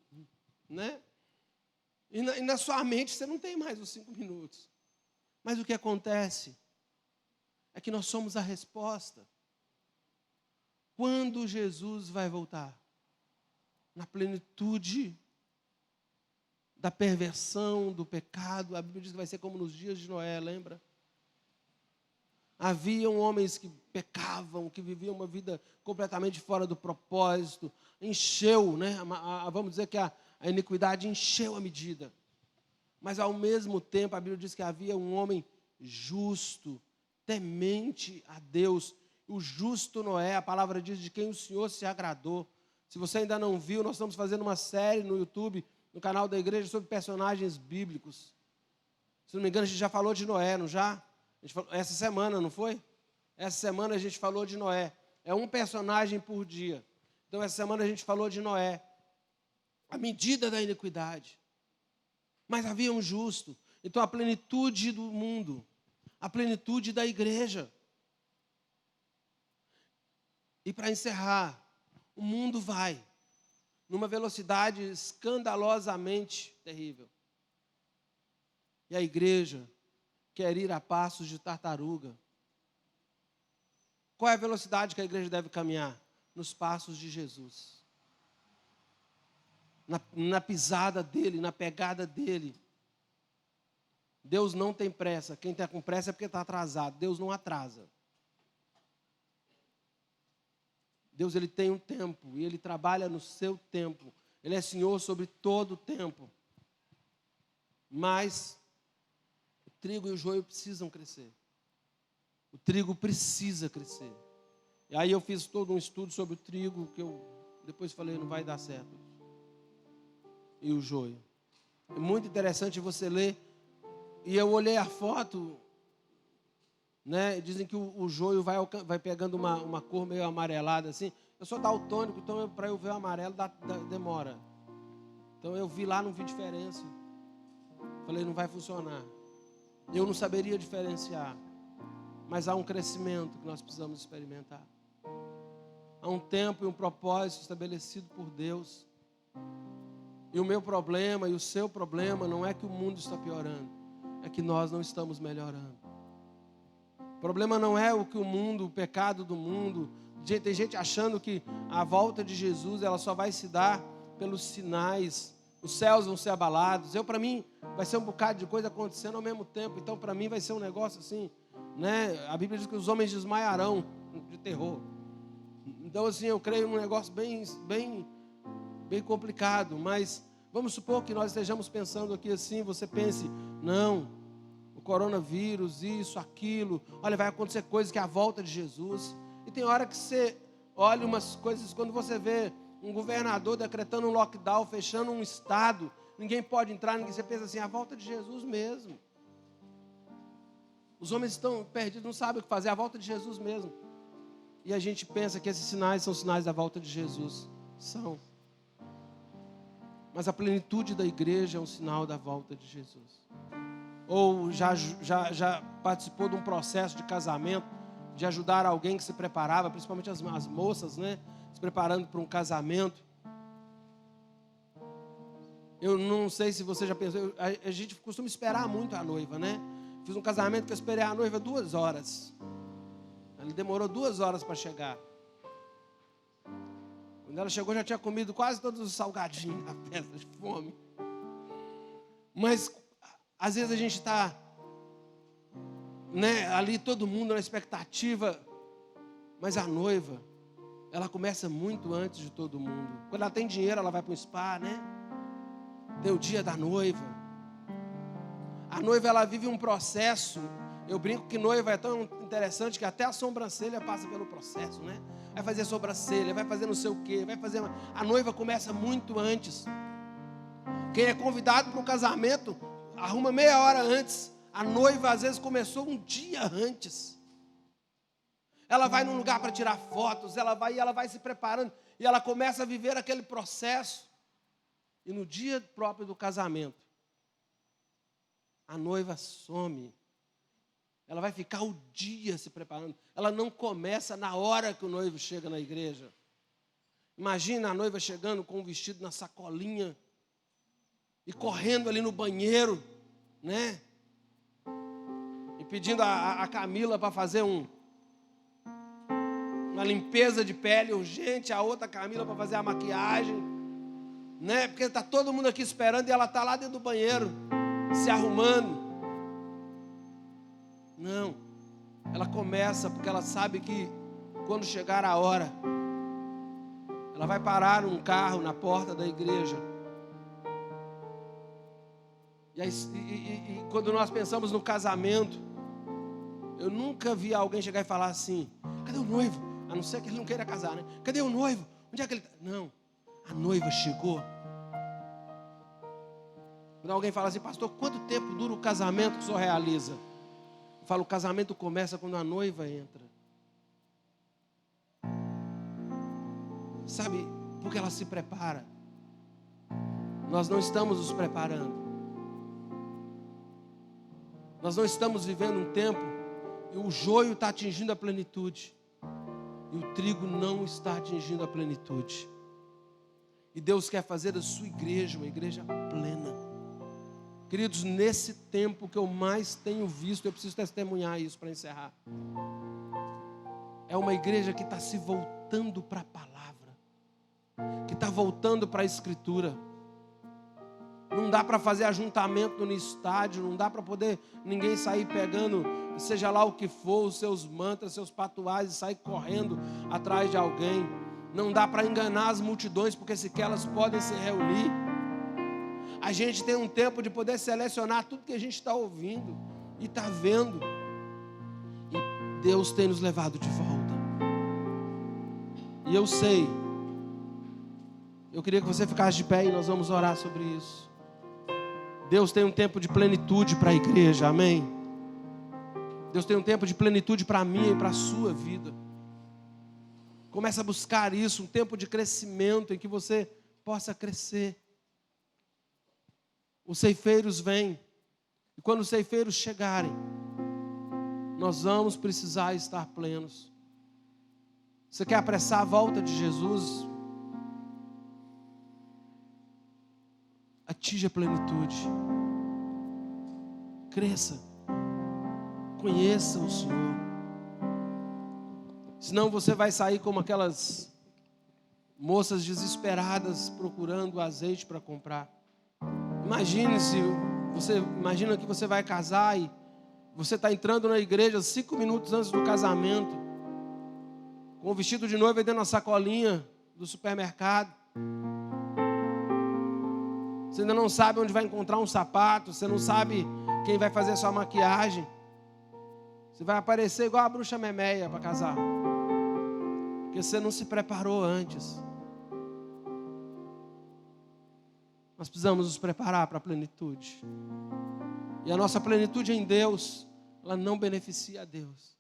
né? E na sua mente você não tem mais os 5 minutos. Mas o que acontece é que nós somos a resposta. Quando Jesus vai voltar? Na plenitude da perversão, do pecado. A Bíblia diz que vai ser como nos dias de Noé, lembra? Haviam homens que pecavam, que viviam uma vida completamente fora do propósito. Encheu, né? Vamos dizer que a iniquidade encheu a medida. Mas, ao mesmo tempo, a Bíblia diz que havia um homem justo, temente a Deus. O justo Noé, a palavra diz, de quem o Senhor se agradou. Se você ainda não viu, nós estamos fazendo uma série no YouTube, no canal da igreja, sobre personagens bíblicos. Se não me engano, a gente já falou de Noé, não já? Essa semana, não foi? Essa semana a gente falou de Noé. É um personagem por dia. Então, essa semana a gente falou de Noé. A medida da iniquidade. Mas havia um justo. Então, a plenitude do mundo. A plenitude da igreja. E para encerrar, o mundo vai numa velocidade escandalosamente terrível. E a igreja quer ir a passos de tartaruga. Qual é a velocidade que a igreja deve caminhar? Nos passos de Jesus. Na pisada dele, na pegada dele. Deus não tem pressa. Quem está com pressa é porque está atrasado. Deus não atrasa. Deus, ele tem um tempo e ele trabalha no seu tempo. Ele é Senhor sobre todo o tempo. Mas o trigo e o joio precisam crescer. O trigo precisa crescer. E aí eu fiz todo um estudo sobre o trigo, que eu depois falei, não vai dar certo. E o joio. É muito interessante você ler. E eu olhei a foto, né? Dizem que o joio vai pegando uma cor meio amarelada assim. Eu sou daltônico, então para eu ver o amarelo demora. Então eu vi lá, não vi diferença. Falei, não vai funcionar. Eu não saberia diferenciar. Mas há um crescimento que nós precisamos experimentar. Há um tempo e um propósito estabelecido por Deus. E o meu problema e o seu problema não é que o mundo está piorando, é que nós não estamos melhorando. O problema não é o que o mundo, o pecado do mundo. Tem gente achando que a volta de Jesus ela só vai se dar pelos sinais. Os céus vão ser abalados. Para mim, vai ser um bocado de coisa acontecendo ao mesmo tempo. Então, para mim, vai ser um negócio assim, né? A Bíblia diz que os homens desmaiarão de terror. Então, assim, eu creio num negócio bem complicado. Mas vamos supor que nós estejamos pensando aqui assim, você pense, não, o coronavírus, isso, aquilo, olha, vai acontecer coisas que é a volta de Jesus. E tem hora que você olha umas coisas, quando você vê um governador decretando um lockdown, fechando um estado, ninguém pode entrar, você pensa assim, a volta de Jesus mesmo. Os homens estão perdidos, não sabem o que fazer, a volta de Jesus mesmo. E a gente pensa que esses sinais são sinais da volta de Jesus. São. Mas a plenitude da igreja é um sinal da volta de Jesus. Ou já participou de um processo de casamento, de ajudar alguém que se preparava, principalmente as moças, né? Se preparando para um casamento. Eu não sei se você já pensou, a gente costuma esperar muito a noiva, né? Fiz um casamento que eu esperei a noiva 2 horas. Ela demorou 2 horas para chegar. Quando ela chegou, já tinha comido quase todos os salgadinhos da festa, de fome. Mas, às vezes a gente está, né, ali todo mundo na expectativa. Mas a noiva, ela começa muito antes de todo mundo. Quando ela tem dinheiro, ela vai para um spa, né? Tem o dia da noiva. A noiva, ela vive um processo. Eu brinco que noiva é tão interessante que até a sobrancelha passa pelo processo, né? Vai fazer sobrancelha, vai fazer não sei o quê, vai fazer... A noiva começa muito antes. Quem é convidado para o casamento, arruma meia hora antes. A noiva, às vezes, começou um dia antes. Ela vai num lugar para tirar fotos, ela vai se preparando, e ela começa a viver aquele processo. E no dia próprio do casamento, a noiva some. Ela vai ficar o dia se preparando. Ela não começa na hora que o noivo chega na igreja. Imagina a noiva chegando com o vestido na sacolinha e correndo ali no banheiro, né? E pedindo a Camila para fazer uma limpeza de pele urgente, a outra Camila para fazer a maquiagem, né? Porque está todo mundo aqui esperando e ela está lá dentro do banheiro, se arrumando. Não, ela começa porque ela sabe que quando chegar a hora, ela vai parar um carro na porta da igreja. E quando nós pensamos no casamento, eu nunca vi alguém chegar e falar assim, cadê o noivo? A não ser que ele não queira casar, né? Cadê o noivo? Onde é que ele está? Não, a noiva chegou. Quando alguém fala assim, pastor, quanto tempo dura o casamento que o senhor realiza? Eu falo, o casamento começa quando a noiva entra. Sabe, porque ela se prepara. Nós não estamos nos preparando. Nós não estamos vivendo um tempo e o joio está atingindo a plenitude. E o trigo não está atingindo a plenitude. E Deus quer fazer da sua igreja uma igreja plena. Queridos, nesse tempo que eu mais tenho visto, eu preciso testemunhar isso para encerrar. É uma igreja que está se voltando para a palavra, que está voltando para a escritura. Não dá para fazer ajuntamento no estádio, não dá para poder ninguém sair pegando, seja lá o que for, os seus mantras, seus patuais, e sair correndo atrás de alguém. Não dá para enganar as multidões, porque sequer elas podem se reunir. A gente tem um tempo de poder selecionar tudo que a gente está ouvindo e está vendo. E Deus tem nos levado de volta. E eu sei. Eu queria que você ficasse de pé e nós vamos orar sobre isso. Deus tem um tempo de plenitude para a igreja, amém? Deus tem um tempo de plenitude para a minha e para a sua vida. Comece a buscar isso, um tempo de crescimento em que você possa crescer. Os ceifeiros vêm, e quando os ceifeiros chegarem, nós vamos precisar estar plenos. Você quer apressar a volta de Jesus? Atinja a plenitude. Cresça. Conheça o Senhor. Senão você vai sair como aquelas moças desesperadas procurando azeite para comprar. Imagina que você vai casar e você está entrando na igreja 5 minutos antes do casamento, com o vestido de noiva dentro da sacolinha do supermercado. Você ainda não sabe onde vai encontrar um sapato, você não sabe quem vai fazer a sua maquiagem. Você vai aparecer igual a bruxa Memeia para casar, porque você não se preparou antes. Nós precisamos nos preparar para a plenitude. E a nossa plenitude em Deus, ela não beneficia a Deus,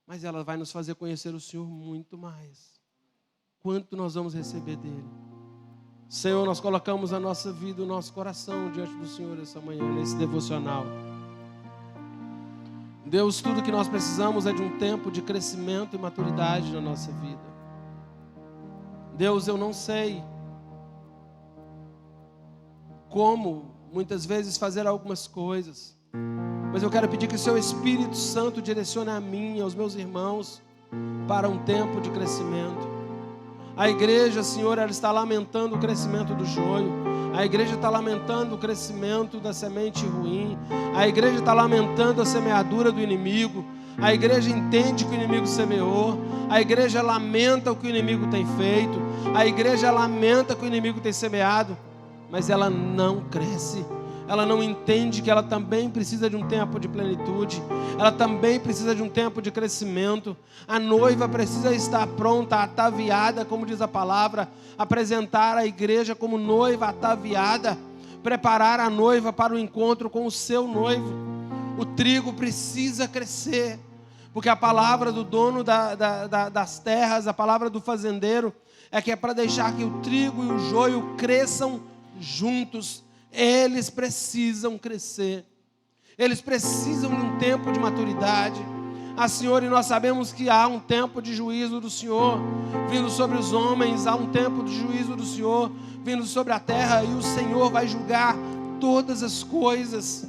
mas ela vai nos fazer conhecer o Senhor muito mais. Quanto nós vamos receber dele? Senhor, nós colocamos a nossa vida, o nosso coração diante do Senhor essa manhã, nesse devocional. Deus, tudo que nós precisamos é de um tempo de crescimento e maturidade na nossa vida. Deus, eu não sei como, muitas vezes, fazer algumas coisas, mas eu quero pedir que o Seu Espírito Santo direcione a mim e aos meus irmãos para um tempo de crescimento. A igreja, Senhor, ela está lamentando o crescimento do joio. A igreja está lamentando o crescimento da semente ruim. A igreja está lamentando a semeadura do inimigo. A igreja entende que o inimigo semeou. A igreja lamenta o que o inimigo tem feito. A igreja lamenta que o inimigo tem semeado. Mas ela não cresce. Ela não entende que ela também precisa de um tempo de plenitude. Ela também precisa de um tempo de crescimento. A noiva precisa estar pronta, ataviada, como diz a palavra, apresentar a igreja como noiva ataviada, preparar a noiva para o encontro com o seu noivo. O trigo precisa crescer, porque a palavra do dono das terras, a palavra do fazendeiro, é que é para deixar que o trigo e o joio cresçam juntos. Eles precisam crescer. Eles precisam de um tempo de maturidade. Senhor, e nós sabemos que há um tempo de juízo do Senhor vindo sobre os homens. Há um tempo de juízo do Senhor vindo sobre a terra. E o Senhor vai julgar todas as coisas.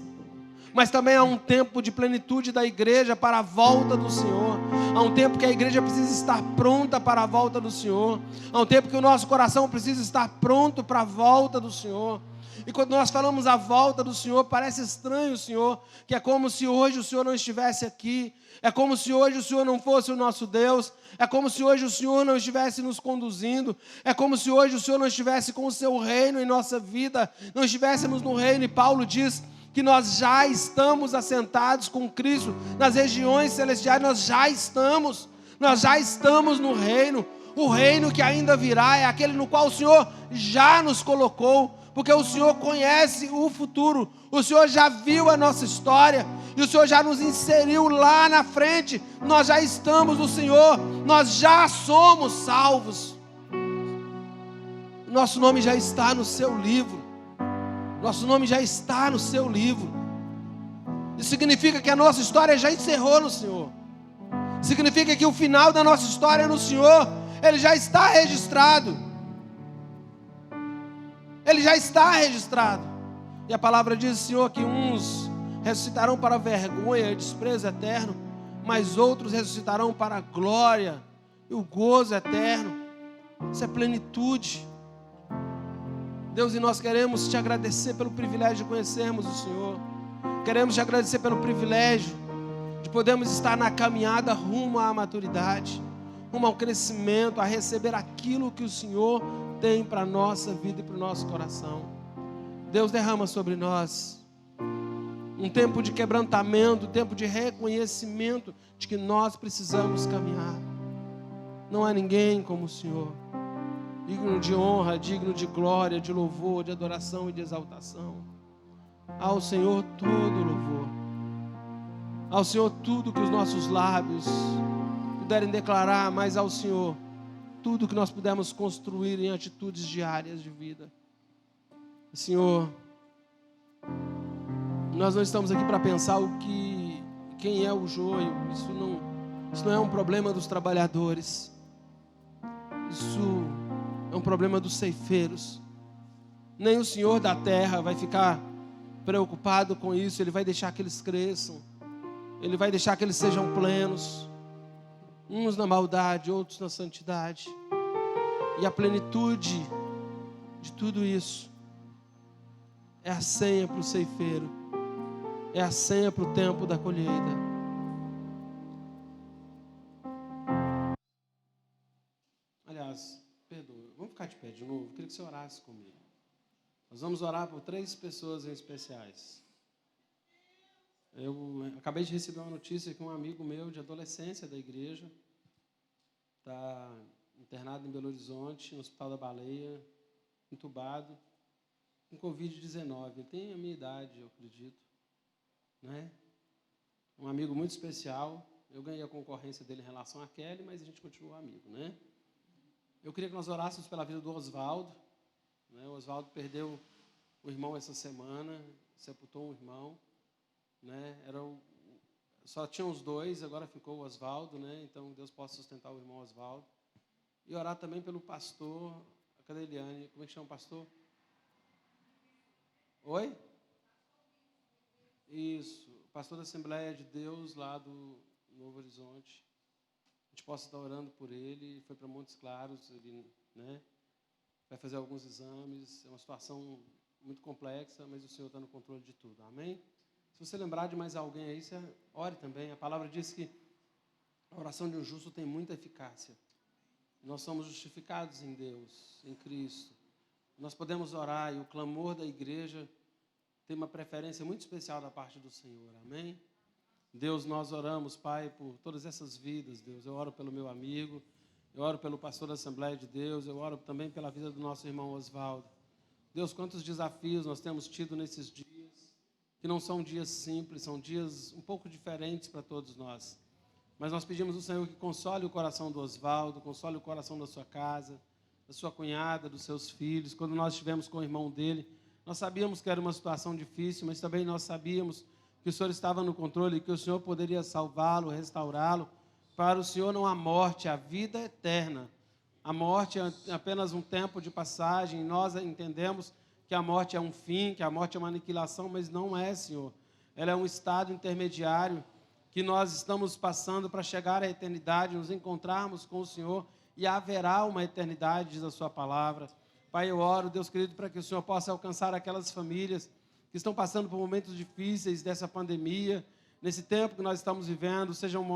Mas também há um tempo de plenitude da igreja para a volta do Senhor. Há um tempo que a igreja precisa estar pronta para a volta do Senhor. Há um tempo que o nosso coração precisa estar pronto para a volta do Senhor. E quando nós falamos a volta do Senhor, parece estranho, Senhor, que é como se hoje o Senhor não estivesse aqui, é como se hoje o Senhor não fosse o nosso Deus, é como se hoje o Senhor não estivesse nos conduzindo, é como se hoje o Senhor não estivesse com o seu reino em nossa vida, não estivéssemos no reino. E Paulo diz que nós já estamos assentados com Cristo nas regiões celestiais. Nós já estamos no reino. O reino que ainda virá é aquele no qual o Senhor já nos colocou, porque o Senhor conhece o futuro, o Senhor já viu a nossa história, e o Senhor já nos inseriu lá na frente. Nós já estamos no Senhor, nós já somos salvos. Nosso nome já está no seu livro. Nosso nome já está no seu livro. Isso significa que a nossa história já encerrou no Senhor. Significa que o final da nossa história no Senhor, ele já está registrado. Ele já está registrado. E a palavra diz, Senhor, que uns ressuscitarão para a vergonha e desprezo eterno, mas outros ressuscitarão para a glória e o gozo eterno. Isso é plenitude. Deus, e nós queremos te agradecer pelo privilégio de conhecermos o Senhor. Queremos te agradecer pelo privilégio de podermos estar na caminhada rumo à maturidade, rumo ao crescimento, a receber aquilo que o Senhor tem para a nossa vida e para o nosso coração. Deus, derrama sobre nós um tempo de quebrantamento, um tempo de reconhecimento de que nós precisamos caminhar. Não há ninguém como o Senhor, digno de honra, digno de glória, de louvor, de adoração e de exaltação. Ao Senhor todo louvor, ao Senhor tudo que os nossos lábios puderem declarar mais ao Senhor tudo que nós pudermos construir em atitudes diárias de vida. Senhor, nós não estamos aqui para pensar quem é o joio. Isso não é um problema dos trabalhadores. Isso é um problema dos ceifeiros. Nem o Senhor da terra vai ficar preocupado com isso. Ele vai deixar que eles cresçam. Ele vai deixar que eles sejam plenos. Uns na maldade, outros na santidade. E a plenitude de tudo isso é a senha para o ceifeiro. É a senha para o tempo da colheita. Aliás, perdoa, vamos ficar de pé de novo? Eu queria que você orasse comigo. Nós vamos orar por 3 pessoas em especiais. Eu acabei de receber uma notícia que um amigo meu de adolescência da igreja está internado em Belo Horizonte, no Hospital da Baleia, entubado, com Covid-19. Ele tem a minha idade, eu acredito. Né? Um amigo muito especial. Eu ganhei a concorrência dele em relação a Kelly, mas a gente continua amigo, né? Eu queria que nós orássemos pela vida do Oswaldo, né? O Oswaldo perdeu o irmão essa semana, sepultou um irmão, né? Só tinha os 2, agora ficou o Oswaldo, né? Então Deus possa sustentar o irmão Oswaldo. E orar também pelo pastor, cadê Eliane? Como é que chama o pastor? Oi? Isso, pastor da Assembleia de Deus lá do Novo Horizonte. A gente possa estar orando por ele. Foi para Montes Claros, ele, né, vai fazer alguns exames. É uma situação muito complexa, mas o Senhor está no controle de tudo. Amém? Se você lembrar de mais alguém aí, você ore também. A palavra diz que a oração de um justo tem muita eficácia. Nós somos justificados em Deus, em Cristo. Nós podemos orar e o clamor da igreja tem uma preferência muito especial da parte do Senhor, amém? Deus, nós oramos, Pai, por todas essas vidas, Deus. Eu oro pelo meu amigo, eu oro pelo pastor da Assembleia de Deus, eu oro também pela vida do nosso irmão Oswaldo. Deus, quantos desafios nós temos tido nesses dias, que não são dias simples, são dias um pouco diferentes para todos nós. Mas nós pedimos ao Senhor que console o coração do Oswaldo, console o coração da sua casa, da sua cunhada, dos seus filhos. Quando nós estivemos com o irmão dele, nós sabíamos que era uma situação difícil, mas também nós sabíamos que o Senhor estava no controle e que o Senhor poderia salvá-lo, restaurá-lo. Para o Senhor não há morte, há vida eterna. A morte é apenas um tempo de passagem. Nós entendemos que a morte é um fim, que a morte é uma aniquilação, mas não é, Senhor. Ela é um estado intermediário que nós estamos passando para chegar à eternidade, nos encontrarmos com o Senhor e haverá uma eternidade, diz a sua palavra. Pai, eu oro, Deus querido, para que o Senhor possa alcançar aquelas famílias que estão passando por momentos difíceis dessa pandemia, nesse tempo que nós estamos vivendo, sejam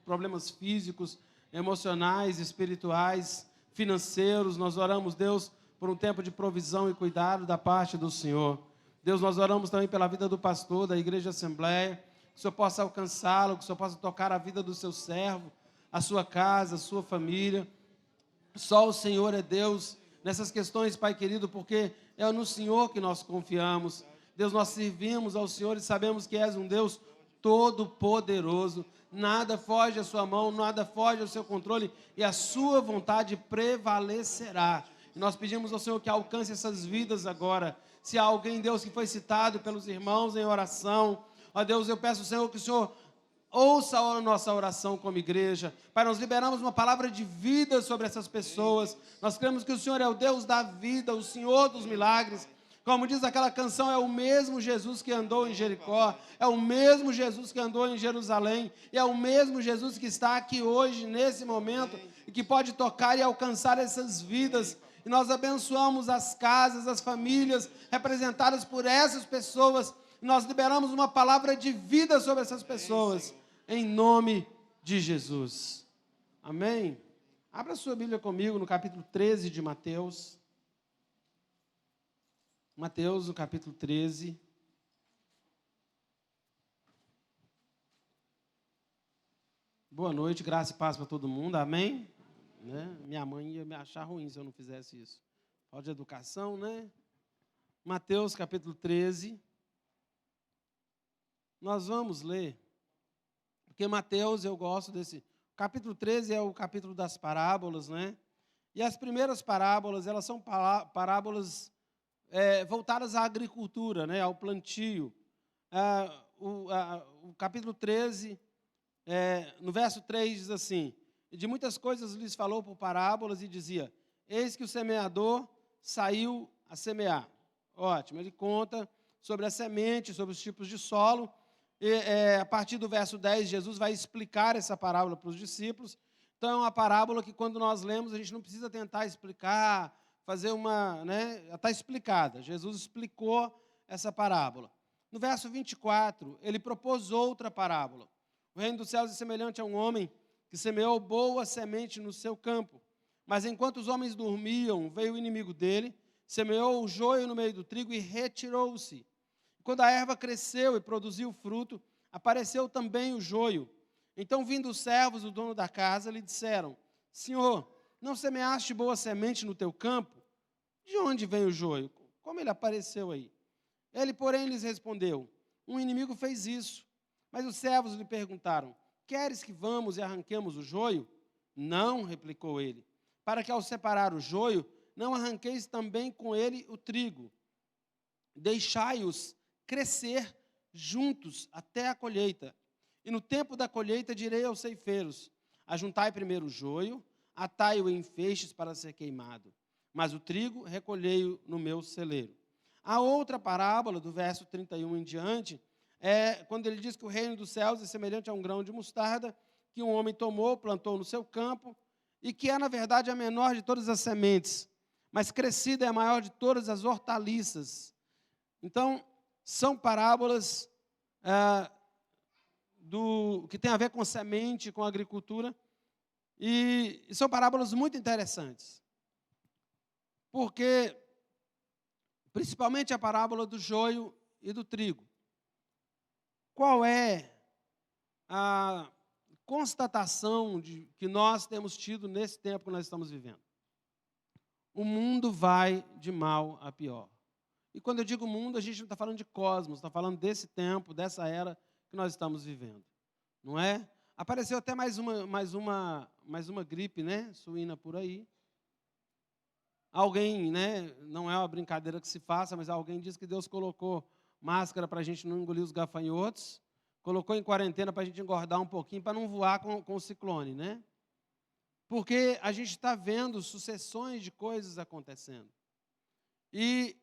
problemas físicos, emocionais, espirituais, financeiros. Nós oramos, Deus, por um tempo de provisão e cuidado da parte do Senhor. Deus, nós oramos também pela vida do pastor da Igreja Assembleia, que o Senhor possa alcançá-lo, que o Senhor possa tocar a vida do seu servo, a sua casa, a sua família. Só o Senhor é Deus nessas questões, Pai querido, porque é no Senhor que nós confiamos. Deus, nós servimos ao Senhor e sabemos que és um Deus todo-poderoso. Nada foge à sua mão, nada foge ao seu controle e a sua vontade prevalecerá. E nós pedimos ao Senhor que alcance essas vidas agora. Se há alguém, Deus, que foi citado pelos irmãos em oração, ó Deus, eu peço ao Senhor que o Senhor ouça a nossa oração como igreja. Pai, nós liberamos uma palavra de vida sobre essas pessoas. Nós cremos que o Senhor é o Deus da vida, o Senhor dos milagres. Como diz aquela canção, é o mesmo Jesus que andou em Jericó, é o mesmo Jesus que andou em Jerusalém, e é o mesmo Jesus que está aqui hoje, nesse momento, e que pode tocar e alcançar essas vidas. E nós abençoamos as casas, as famílias representadas por essas pessoas. Nós liberamos uma palavra de vida sobre essas pessoas, em nome de Jesus. Amém? Abra sua Bíblia comigo no capítulo 13 de Mateus. Mateus, no capítulo 13. Boa noite, graça e paz para todo mundo, amém? Né? Minha mãe ia me achar ruim se eu não fizesse isso. Falta de educação, né? Mateus, capítulo 13. Nós vamos ler, porque Mateus, eu gosto desse capítulo 13 é o capítulo das parábolas, né? E as primeiras parábolas, elas são parábolas voltadas à agricultura, né? Ao plantio. O capítulo 13, no verso 3 diz assim: "E de muitas coisas lhes falou por parábolas e dizia, eis que o semeador saiu a semear." Ótimo, ele conta sobre a semente, sobre os tipos de solo. E, a partir do verso 10, Jesus vai explicar essa parábola para os discípulos. Então, é uma parábola que, quando nós lemos, a gente não precisa tentar explicar, fazer uma... Ela está explicada. Jesus explicou essa parábola. No verso 24, ele propôs outra parábola. O reino dos céus é semelhante a um homem que semeou boa semente no seu campo. Mas, enquanto os homens dormiam, veio o inimigo dele, semeou o joio no meio do trigo e retirou-se. Quando a erva cresceu e produziu fruto, apareceu também o joio. Então, vindo os servos do dono da casa, lhe disseram, Senhor, não semeaste boa semente no teu campo? De onde vem o joio? Como ele apareceu aí? Ele, porém, lhes respondeu, um inimigo fez isso. Mas os servos lhe perguntaram, queres que vamos e arranquemos o joio? Não, replicou ele, para que ao separar o joio, não arranqueis também com ele o trigo. Deixai-os crescer juntos até a colheita. E no tempo da colheita direi aos ceifeiros, ajuntai primeiro o joio, atai-o em feixes para ser queimado, mas o trigo recolhei-o no meu celeiro. A outra parábola, do verso 31 em diante, é quando ele diz que o reino dos céus é semelhante a um grão de mostarda, que um homem tomou, plantou no seu campo, e que é, na verdade, a menor de todas as sementes, mas crescida é a maior de todas as hortaliças. Então, são parábolas que tem a ver com semente, com agricultura, e são parábolas muito interessantes. Porque, principalmente a parábola do joio e do trigo. Qual é a constatação que nós temos tido nesse tempo que nós estamos vivendo? O mundo vai de mal a pior. E quando eu digo mundo, a gente não está falando de cosmos, está falando desse tempo, dessa era que nós estamos vivendo. Não é? Apareceu até mais uma gripe, né, suína por aí. Alguém, né, não é uma brincadeira que se faça, mas alguém diz que Deus colocou máscara para a gente não engolir os gafanhotos, colocou em quarentena para a gente engordar um pouquinho, para não voar com o ciclone, né? Porque a gente está vendo sucessões de coisas acontecendo. E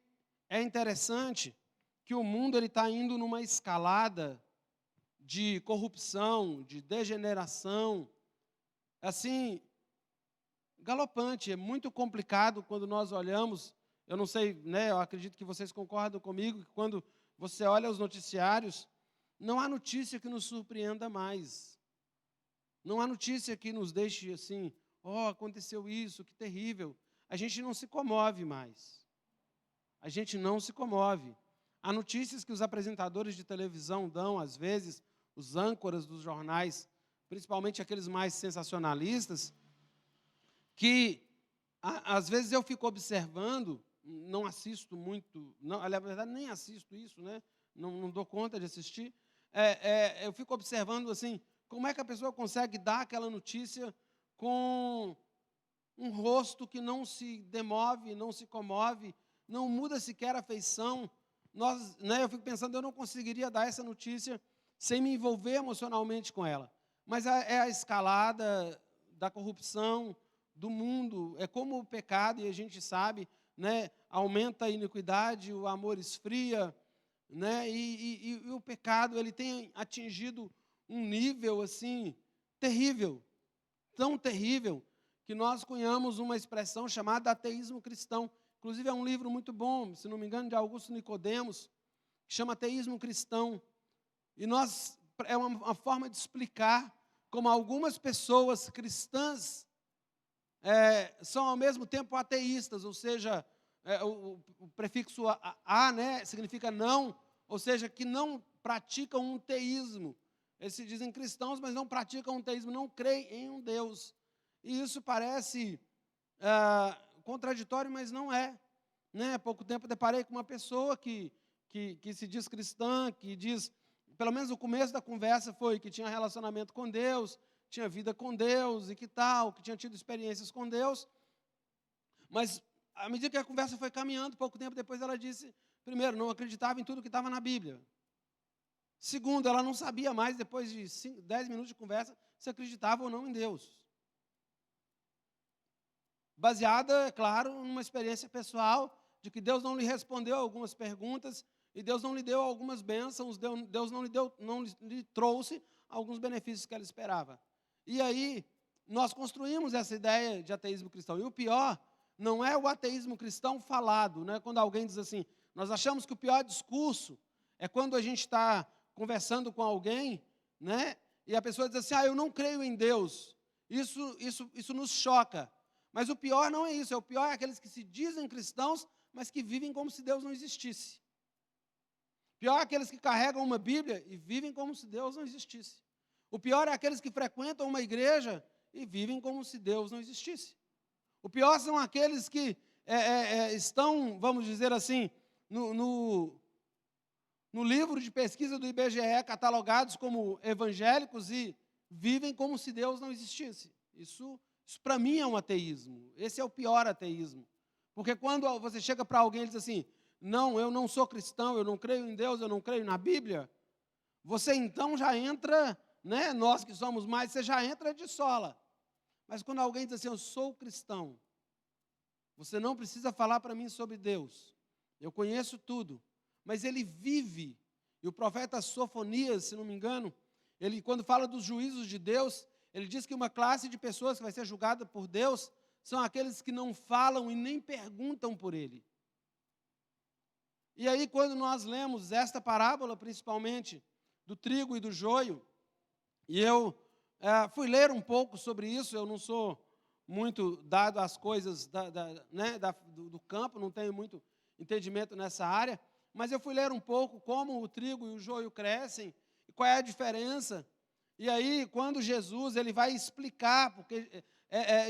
é interessante que o mundo está indo numa escalada de corrupção, de degeneração, assim, galopante. É muito complicado quando nós olhamos, eu não sei, né, eu acredito que vocês concordam comigo, que quando você olha os noticiários, não há notícia que nos surpreenda mais. Não há notícia que nos deixe assim, aconteceu isso, que terrível. A gente não se comove mais. A gente não se comove. Há notícias que os apresentadores de televisão dão, às vezes, os âncoras dos jornais, principalmente aqueles mais sensacionalistas, que, às vezes, eu fico observando, não assisto muito, não, na verdade, nem assisto isso, né? Não dou conta de assistir. Eu fico observando, assim, como é que a pessoa consegue dar aquela notícia com um rosto que não se demove, não se comove, não muda sequer a feição. Eu fico pensando, eu não conseguiria dar essa notícia sem me envolver emocionalmente com ela. Mas é a escalada da corrupção do mundo, é como o pecado, e a gente sabe, né, aumenta a iniquidade, o amor esfria, né, e o pecado ele tem atingido um nível assim terrível, tão terrível, que nós cunhamos uma expressão chamada ateísmo cristão. Inclusive, é um livro muito bom, se não me engano, de Augusto Nicodemos, que chama Ateísmo Cristão. E é uma forma de explicar como algumas pessoas cristãs são, ao mesmo tempo, ateístas, ou seja, o prefixo a, né, significa não, ou seja, que não praticam um teísmo. Eles se dizem cristãos, mas não praticam um teísmo, não creem em um Deus. E isso parece contraditório, mas não é. Né? Há pouco tempo deparei com uma pessoa que se diz cristã, que diz, pelo menos o começo da conversa foi que tinha relacionamento com Deus, tinha vida com Deus e que tal, que tinha tido experiências com Deus. Mas, à medida que a conversa foi caminhando, pouco tempo depois ela disse, primeiro, não acreditava em tudo que estava na Bíblia. Segundo, ela não sabia mais, depois de 10 minutos de conversa, se acreditava ou não em Deus. Baseada, é claro, numa experiência pessoal, de que Deus não lhe respondeu algumas perguntas, e Deus não lhe deu algumas bênçãos, Deus não lhe trouxe alguns benefícios que ela esperava. E aí, nós construímos essa ideia de ateísmo cristão. E o pior não é o ateísmo cristão falado, né? Quando alguém diz assim, nós achamos que o pior discurso é quando a gente está conversando com alguém, né? E a pessoa diz assim, eu não creio em Deus. Isso nos choca. Mas o pior não é isso, o pior é aqueles que se dizem cristãos, mas que vivem como se Deus não existisse. O pior é aqueles que carregam uma Bíblia e vivem como se Deus não existisse. O pior é aqueles que frequentam uma igreja e vivem como se Deus não existisse. O pior são aqueles que estão, vamos dizer assim, no livro de pesquisa do IBGE, catalogados como evangélicos e vivem como se Deus não existisse. Isso para mim é um ateísmo. Esse é o pior ateísmo. Porque quando você chega para alguém e diz assim, não, eu não sou cristão, eu não creio em Deus, eu não creio na Bíblia, você então já entra, né, nós que somos mais, você já entra de sola. Mas quando alguém diz assim, eu sou cristão, você não precisa falar para mim sobre Deus. Eu conheço tudo. Mas ele vive. E o profeta Sofonias, se não me engano, ele quando fala dos juízos de Deus, ele diz que uma classe de pessoas que vai ser julgada por Deus são aqueles que não falam e nem perguntam por ele. E aí, quando nós lemos esta parábola, principalmente, do trigo e do joio, e eu fui ler um pouco sobre isso, eu não sou muito dado às coisas do campo, não tenho muito entendimento nessa área, mas eu fui ler um pouco como o trigo e o joio crescem, e qual é a diferença. E aí, quando Jesus ele vai explicar, porque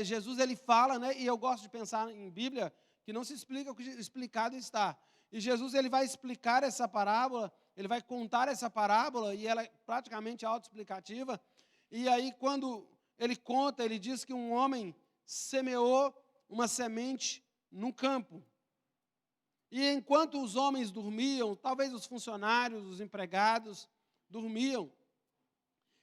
Jesus ele fala, né, e eu gosto de pensar em Bíblia, que não se explica o que explicado está. E Jesus ele vai explicar essa parábola, ele vai contar essa parábola, e ela é praticamente autoexplicativa. E aí, quando ele conta, ele diz que um homem semeou uma semente num campo. E enquanto os homens dormiam, talvez os funcionários, os empregados dormiam,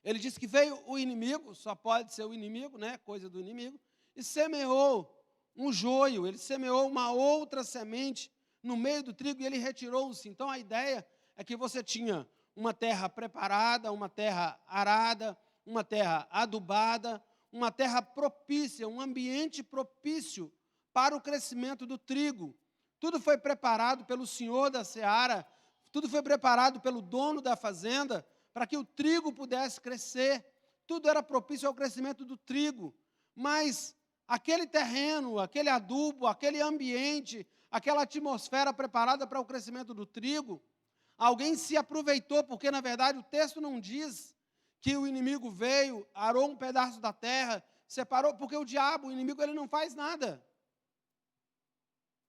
ele disse que veio o inimigo, só pode ser o inimigo, né, coisa do inimigo, e semeou um joio, ele semeou uma outra semente no meio do trigo e ele retirou-se. Então a ideia é que você tinha uma terra preparada, uma terra arada, uma terra adubada, uma terra propícia, um ambiente propício para o crescimento do trigo. Tudo foi preparado pelo senhor da seara, tudo foi preparado pelo dono da fazenda, para que o trigo pudesse crescer. Tudo era propício ao crescimento do trigo. Mas aquele terreno, aquele adubo, aquele ambiente, aquela atmosfera preparada para o crescimento do trigo, alguém se aproveitou, porque na verdade o texto não diz que o inimigo veio, arou um pedaço da terra, separou, porque o diabo, o inimigo, ele não faz nada.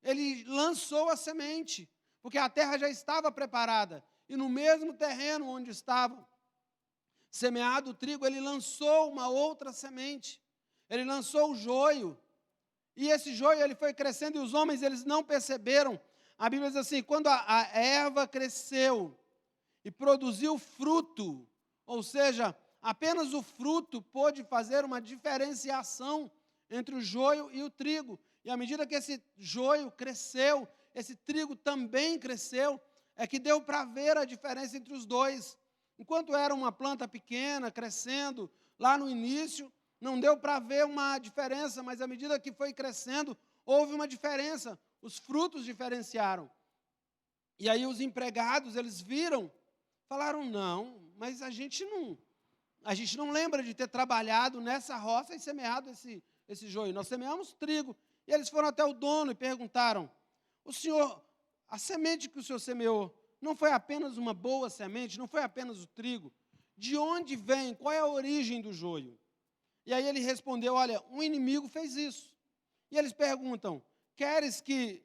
Ele lançou a semente, porque a terra já estava preparada. E no mesmo terreno onde estava semeado o trigo, ele lançou uma outra semente. Ele lançou o joio. E esse joio ele foi crescendo e os homens eles não perceberam. A Bíblia diz assim, quando a erva cresceu e produziu fruto, ou seja, apenas o fruto pôde fazer uma diferenciação entre o joio e o trigo. E à medida que esse joio cresceu, esse trigo também cresceu, é que deu para ver a diferença entre os dois. Enquanto era uma planta pequena, crescendo, lá no início, não deu para ver uma diferença, mas à medida que foi crescendo, houve uma diferença, os frutos diferenciaram. E aí os empregados, eles viram, falaram, não, mas a gente não lembra de ter trabalhado nessa roça e semeado esse joio, nós semeamos trigo. E eles foram até o dono e perguntaram, o senhor, a semente que o senhor semeou, não foi apenas uma boa semente, não foi apenas o trigo? De onde vem, qual é a origem do joio? E aí ele respondeu, olha, um inimigo fez isso. E eles perguntam, queres que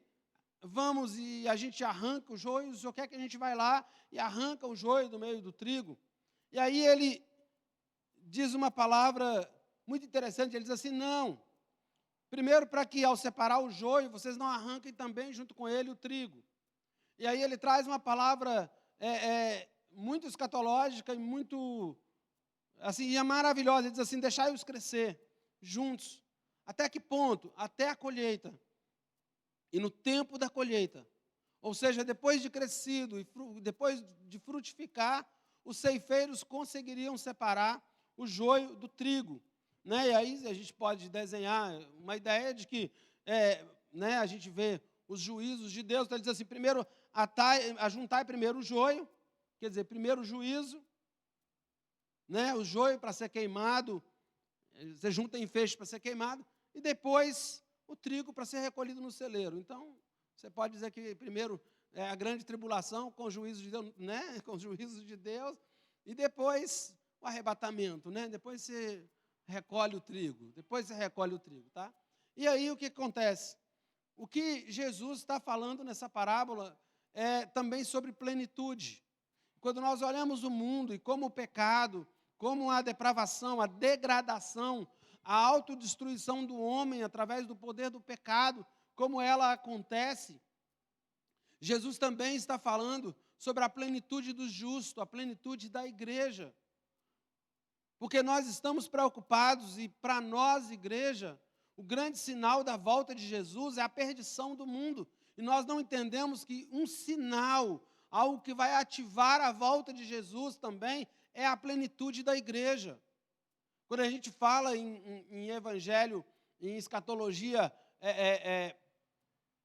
vamos e a gente arranca o joio? O senhor quer que a gente vá lá e arranca o joio do meio do trigo? E aí ele diz uma palavra muito interessante. Ele diz assim: não, primeiro, para que ao separar o joio, vocês não arranquem também junto com ele o trigo. E aí ele traz uma palavra muito escatológica e muito, assim, e é maravilhosa. Ele diz assim: deixai-os crescer juntos. Até que ponto? Até a colheita. E no tempo da colheita, ou seja, depois de crescido e depois de frutificar, os ceifeiros conseguiriam separar o joio do trigo. Né? E aí a gente pode desenhar uma ideia de que a gente vê os juízos de Deus. Então ele diz assim: primeiro, ajuntai primeiro o joio, quer dizer, primeiro o juízo, né? O joio para ser queimado, você junta em feixes para ser queimado, e depois o trigo para ser recolhido no celeiro. Então, você pode dizer que primeiro é a grande tribulação com o juízo de Deus, né? Com os juízos de Deus, e depois o arrebatamento, né? Depois você recolhe o trigo, tá? E aí o que acontece? O que Jesus está falando nessa parábola é também sobre plenitude. Quando nós olhamos o mundo e como o pecado, como a depravação, a degradação, a autodestruição do homem através do poder do pecado, como ela acontece, Jesus também está falando sobre a plenitude do justo, a plenitude da igreja. Porque nós estamos preocupados e para nós, igreja, o grande sinal da volta de Jesus é a perdição do mundo. E nós não entendemos que um sinal, algo que vai ativar a volta de Jesus também, é a plenitude da igreja. Quando a gente fala em evangelho, em escatologia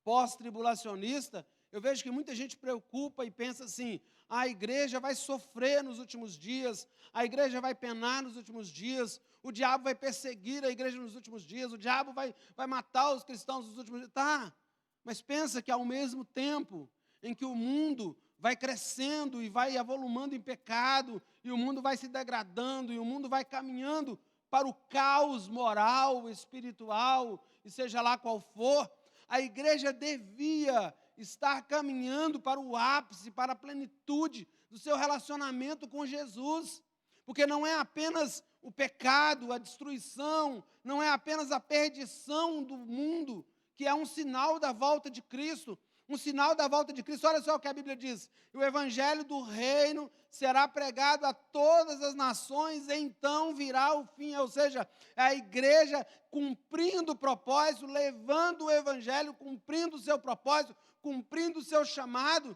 pós-tribulacionista, eu vejo que muita gente preocupa e pensa assim: a igreja vai sofrer nos últimos dias, a igreja vai penar nos últimos dias, o diabo vai perseguir a igreja nos últimos dias, o diabo vai matar os cristãos nos últimos dias. Tá, mas pensa que ao mesmo tempo em que o mundo vai crescendo e vai avolumando em pecado, e o mundo vai se degradando, e o mundo vai caminhando para o caos moral, espiritual, e seja lá qual for, a igreja devia estar caminhando para o ápice, para a plenitude do seu relacionamento com Jesus. Porque não é apenas o pecado, a destruição, não é apenas a perdição do mundo, que é um sinal da volta de Cristo. Um sinal da volta de Cristo. Olha só o que a Bíblia diz: o evangelho do reino será pregado a todas as nações, então virá o fim. Ou seja, a igreja cumprindo o propósito, levando o evangelho, cumprindo o seu propósito, cumprindo o seu chamado.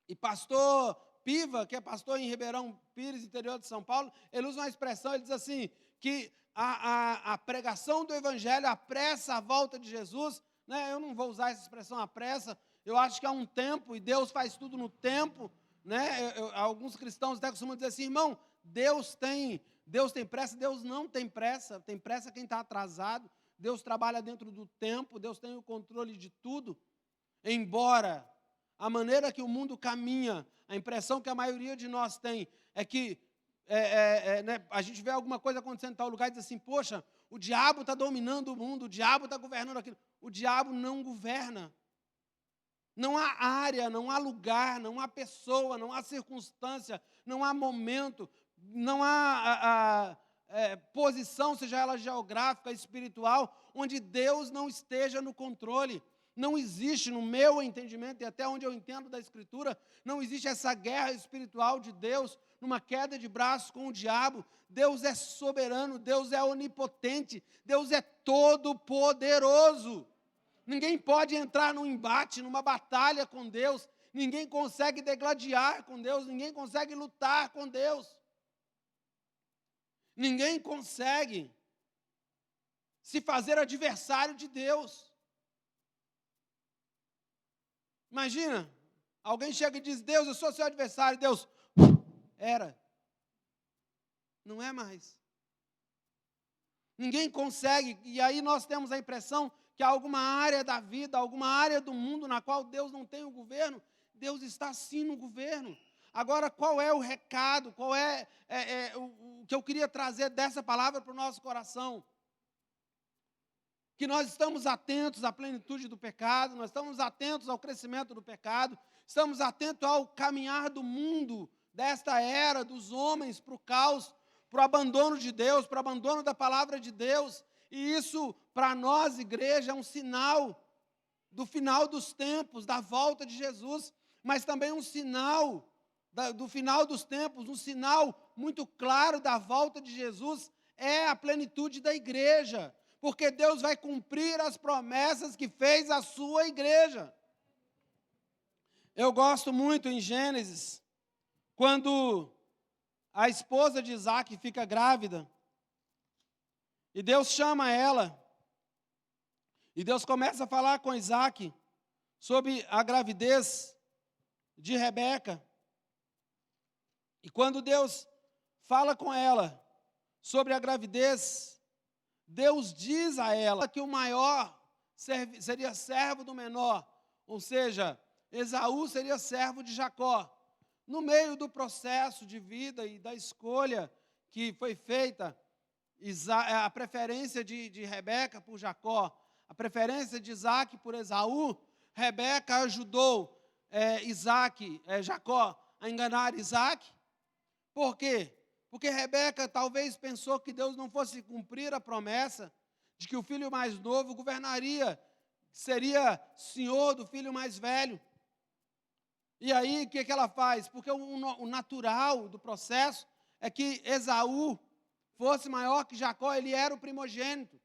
E pastor Piva, que é pastor em Ribeirão Pires, interior de São Paulo, ele usa uma expressão, ele diz assim, que a pregação do evangelho apressa a volta de Jesus. Né? Eu não vou usar essa expressão apressa, eu acho que há um tempo, e Deus faz tudo no tempo. Né? Alguns cristãos até costumam dizer assim: irmão, Deus tem pressa. Deus não tem pressa quem está atrasado. Deus trabalha dentro do tempo, Deus tem o controle de tudo. Embora a maneira que o mundo caminha, a impressão que a maioria de nós tem é que né, a gente vê alguma coisa acontecendo em tal lugar e diz assim: poxa, o diabo está dominando o mundo, o diabo está governando aquilo. O diabo não governa. Não há área, não há lugar, não há pessoa, não há circunstância, não há momento, não há posição, seja ela geográfica, espiritual, onde Deus não esteja no controle. Não existe, no meu entendimento, e até onde eu entendo da Escritura, não existe essa guerra espiritual de Deus, numa queda de braços com o diabo. Deus é soberano, Deus é onipotente, Deus é todo-poderoso. Ninguém pode entrar num embate, numa batalha com Deus, ninguém consegue degladiar com Deus, ninguém consegue lutar com Deus. Ninguém consegue se fazer adversário de Deus. Imagina, alguém chega e diz: Deus, eu sou seu adversário. Deus, era. Não é mais. Ninguém consegue, e aí nós temos a impressão que há alguma área da vida, alguma área do mundo na qual Deus não tem o governo. Deus está sim no governo. Agora, qual é o recado, qual é o que eu queria trazer dessa palavra para o nosso coração? Que nós estamos atentos à plenitude do pecado, nós estamos atentos ao crescimento do pecado, estamos atentos ao caminhar do mundo, desta era, dos homens para o caos, para o abandono de Deus, para o abandono da palavra de Deus. E isso, para nós, igreja, é um sinal do final dos tempos, da volta de Jesus, mas também um sinal do final dos tempos, um sinal muito claro da volta de Jesus, é a plenitude da igreja, porque Deus vai cumprir as promessas que fez à sua igreja. Eu gosto muito em Gênesis, quando a esposa de Isaac fica grávida, e Deus chama ela, e Deus começa a falar com Isaac sobre a gravidez de Rebeca. E quando Deus fala com ela sobre a gravidez, Deus diz a ela que o maior seria servo do menor, ou seja, Esaú seria servo de Jacó. No meio do processo de vida e da escolha que foi feita, a preferência de Rebeca por Jacó, a preferência de Isaac por Esaú, Rebeca ajudou Jacó a enganar Isaac. Por quê? Porque Rebeca talvez pensou que Deus não fosse cumprir a promessa de que o filho mais novo governaria, seria senhor do filho mais velho. E aí, o que ela faz? Porque o natural do processo é que Esaú fosse maior que Jacó, ele era o primogênito.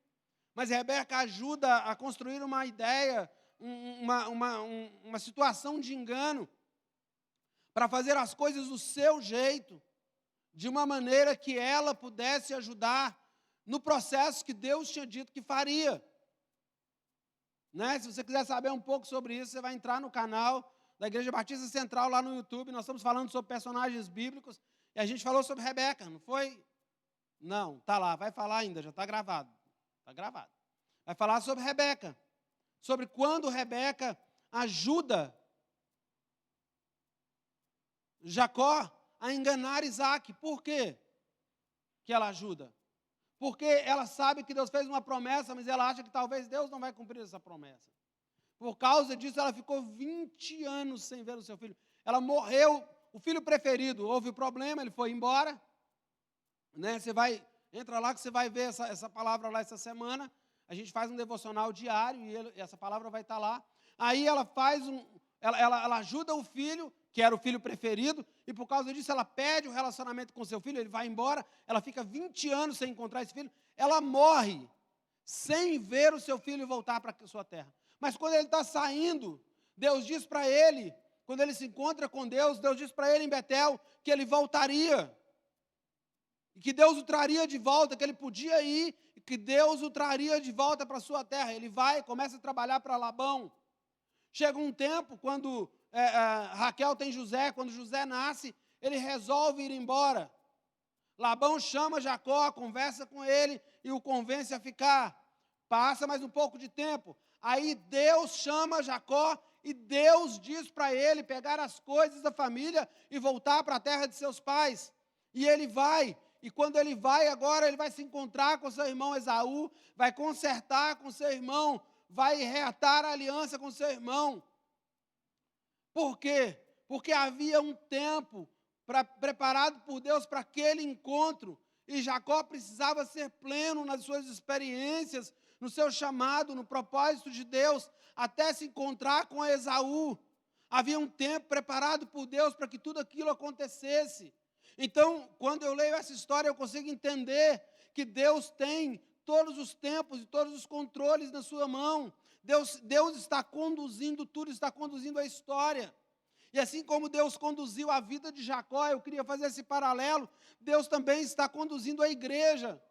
Mas Rebeca ajuda a construir uma ideia, uma situação de engano, para fazer as coisas do seu jeito, de uma maneira que ela pudesse ajudar no processo que Deus tinha dito que faria. Né? Se você quiser saber um pouco sobre isso, você vai entrar no canal da Igreja Batista Central lá no YouTube. Nós estamos falando sobre personagens bíblicos e a gente falou sobre Rebeca, não foi? Não, está lá, vai falar ainda, já está gravado. Está gravado. Vai falar sobre Rebeca, sobre quando Rebeca ajuda Jacó a enganar Isaac. Por quê que ela ajuda? Porque ela sabe que Deus fez uma promessa, mas ela acha que talvez Deus não vai cumprir essa promessa. Por causa disso, ela ficou 20 anos sem ver o seu filho. Ela morreu, o filho preferido, houve um problema, ele foi embora. Né? Entra lá que você vai ver essa palavra lá essa semana. A gente faz um devocional diário e essa palavra vai estar lá. Aí ela ela ajuda o filho, que era o filho preferido, e por causa disso ela perde o relacionamento com seu filho, ele vai embora, ela fica 20 anos sem encontrar esse filho, ela morre sem ver o seu filho voltar para a sua terra. Mas quando ele está saindo, Deus diz para ele, quando ele se encontra com Deus, Deus diz para ele em Betel que ele voltaria, e que Deus o traria de volta, que ele podia ir, e que Deus o traria de volta para a sua terra. Ele vai, começa a trabalhar para Labão. Chega um tempo, quando Raquel tem José, quando José nasce, ele resolve ir embora. Labão chama Jacó, conversa com ele e o convence a ficar. Passa mais um pouco de tempo. Aí Deus chama Jacó e Deus diz para ele pegar as coisas da família e voltar para a terra de seus pais. E ele vai. E quando ele vai agora, ele vai se encontrar com seu irmão Esaú, vai consertar com seu irmão, vai reatar a aliança com seu irmão. Por quê? Porque havia um tempo preparado por Deus para aquele encontro, e Jacó precisava ser pleno nas suas experiências, no seu chamado, no propósito de Deus, até se encontrar com Esaú. Havia um tempo preparado por Deus para que tudo aquilo acontecesse. Então, quando eu leio essa história, eu consigo entender que Deus tem todos os tempos e todos os controles na sua mão. Deus está conduzindo tudo, está conduzindo a história. E assim como Deus conduziu a vida de Jacó, eu queria fazer esse paralelo, Deus também está conduzindo a igreja.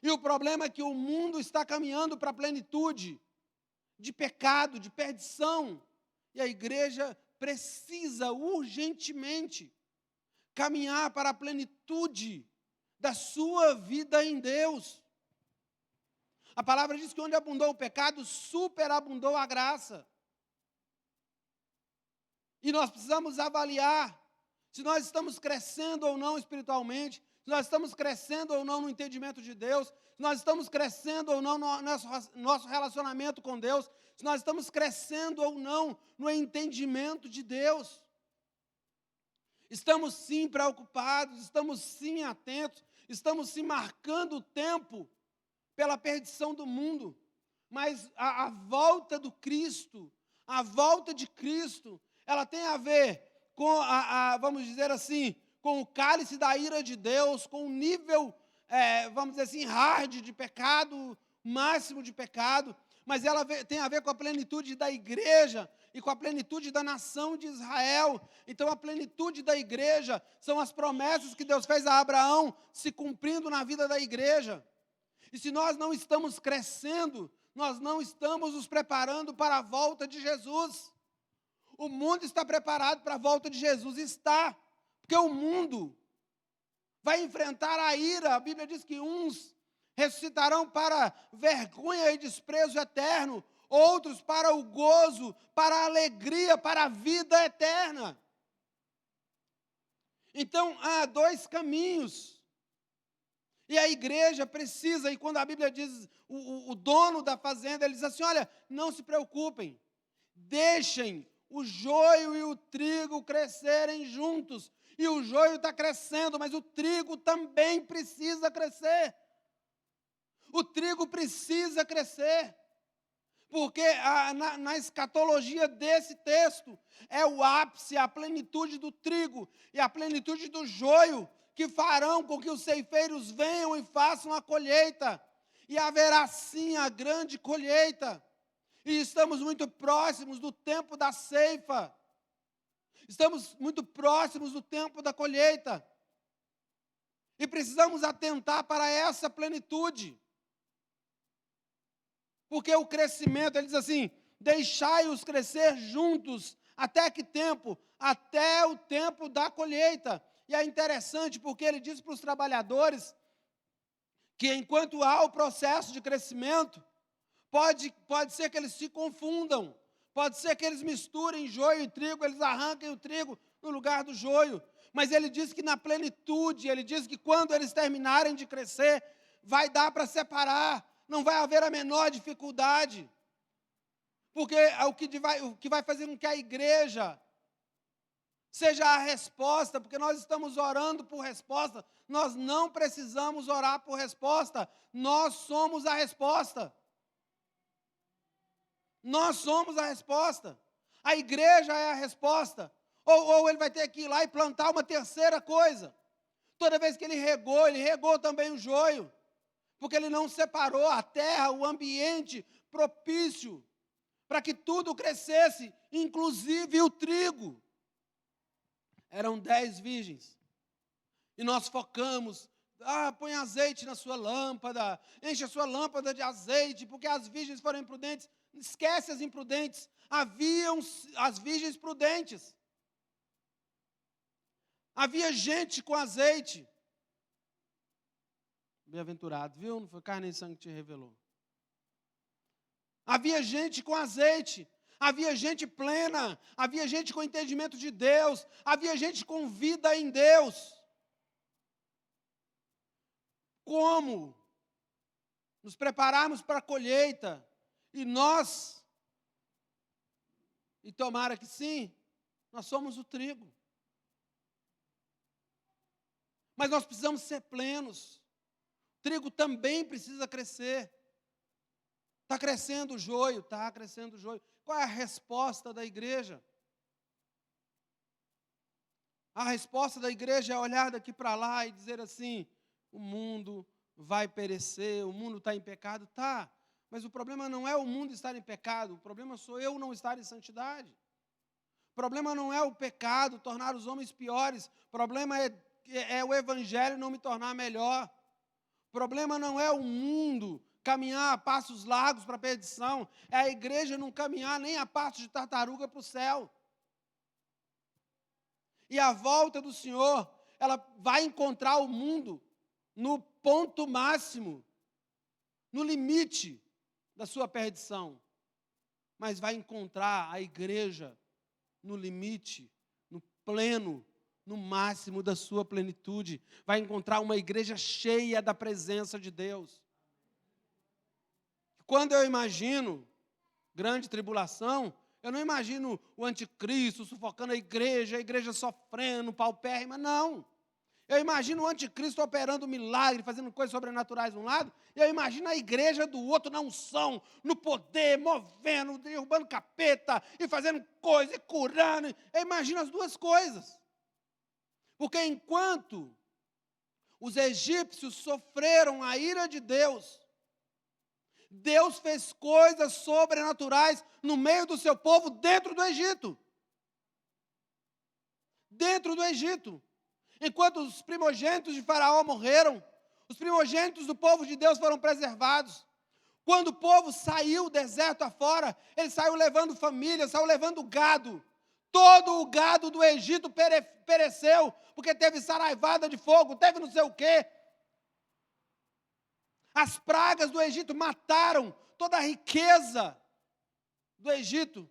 E o problema é que o mundo está caminhando para a plenitude de pecado, de perdição. E a igreja precisa urgentemente caminhar para a plenitude da sua vida em Deus. A palavra diz que onde abundou o pecado, superabundou a graça. E nós precisamos avaliar se nós estamos crescendo ou não espiritualmente, se nós estamos crescendo ou não no entendimento de Deus, se nós estamos crescendo ou não no nosso relacionamento com Deus, se nós estamos crescendo ou não no entendimento de Deus. Estamos sim preocupados, estamos sim atentos, estamos sim marcando o tempo pela perdição do mundo. Mas a volta do Cristo, a volta de Cristo, ela tem a ver com, vamos dizer assim, com o cálice da ira de Deus, com o nível, vamos dizer assim, hard de pecado, máximo de pecado, mas ela tem a ver com a plenitude da igreja e com a plenitude da nação de Israel. Então, a plenitude da igreja são as promessas que Deus fez a Abraão se cumprindo na vida da igreja. E se nós não estamos crescendo, nós não estamos nos preparando para a volta de Jesus. O mundo está preparado para a volta de Jesus? Está, porque o mundo vai enfrentar a ira. A Bíblia diz que uns ressuscitarão para vergonha e desprezo eterno, outros para o gozo, para a alegria, para a vida eterna. Então, há dois caminhos. E a igreja precisa, e quando a Bíblia diz, o dono da fazenda, ele diz assim, olha, não se preocupem, deixem o joio e o trigo crescerem juntos. E o joio está crescendo, mas o trigo também precisa crescer. O trigo precisa crescer. Porque na escatologia desse texto, é o ápice, a plenitude do trigo e a plenitude do joio, que farão com que os ceifeiros venham e façam a colheita. E haverá sim a grande colheita. E estamos muito próximos do tempo da ceifa. Estamos muito próximos do tempo da colheita. E precisamos atentar para essa plenitude. Porque o crescimento, ele diz assim, deixai-os crescer juntos, até que tempo? Até o tempo da colheita. E é interessante porque ele diz para os trabalhadores que enquanto há o processo de crescimento, pode ser que eles se confundam, pode ser que eles misturem joio e trigo, eles arranquem o trigo no lugar do joio. Mas ele diz que na plenitude, ele diz que quando eles terminarem de crescer, vai dar para separar. Não vai haver a menor dificuldade, porque o que vai fazer com que a igreja seja a resposta, porque nós estamos orando por resposta, nós não precisamos orar por resposta, nós somos a resposta. Nós somos a resposta, a igreja é a resposta, ou ele vai ter que ir lá e plantar uma terceira coisa. Toda vez que ele regou também o joio, porque ele não separou a terra, o ambiente propício para que tudo crescesse, inclusive o trigo. Eram 10 virgens. E nós focamos, põe azeite na sua lâmpada, enche a sua lâmpada de azeite, porque as virgens foram imprudentes. Esquece as imprudentes. Haviam as virgens prudentes. Havia gente com azeite. Bem-aventurado, viu? Não foi carne e sangue que te revelou. Havia gente com azeite, havia gente plena, havia gente com entendimento de Deus, havia gente com vida em Deus. Como nos prepararmos para a colheita e tomara que sim, nós somos o trigo. Mas nós precisamos ser plenos. O trigo também precisa crescer. Está crescendo o joio? Está crescendo o joio. Qual é a resposta da igreja? A resposta da igreja é olhar daqui para lá e dizer assim, o mundo vai perecer, o mundo está em pecado. Tá, mas o problema não é o mundo estar em pecado, o problema sou eu não estar em santidade. O problema não é o pecado tornar os homens piores, o problema é o evangelho não me tornar melhor. O problema não é o mundo caminhar a passos largos para a perdição, é a igreja não caminhar nem a passos de tartaruga para o céu. E a volta do Senhor, ela vai encontrar o mundo no ponto máximo, no limite da sua perdição, mas vai encontrar a igreja no limite, no pleno, no máximo da sua plenitude. Vai encontrar uma igreja cheia da presença de Deus. Quando eu imagino grande tribulação, Eu não imagino o anticristo sufocando a igreja sofrendo, paupérrima, não. Eu imagino o anticristo operando milagre, fazendo coisas sobrenaturais de um lado, e eu imagino a igreja do outro na unção, no poder, movendo, derrubando capeta, e fazendo coisas, e curando. Eu imagino as duas coisas. Porque enquanto os egípcios sofreram a ira de Deus, Deus fez coisas sobrenaturais no meio do seu povo dentro do Egito. Dentro do Egito. Enquanto os primogênitos de Faraó morreram, os primogênitos do povo de Deus foram preservados. Quando o povo saiu deserto afora, ele saiu levando família, saiu levando gado. Todo o gado do Egito pereceu, porque teve saraivada de fogo, teve não sei o quê. As pragas do Egito mataram toda a riqueza do Egito.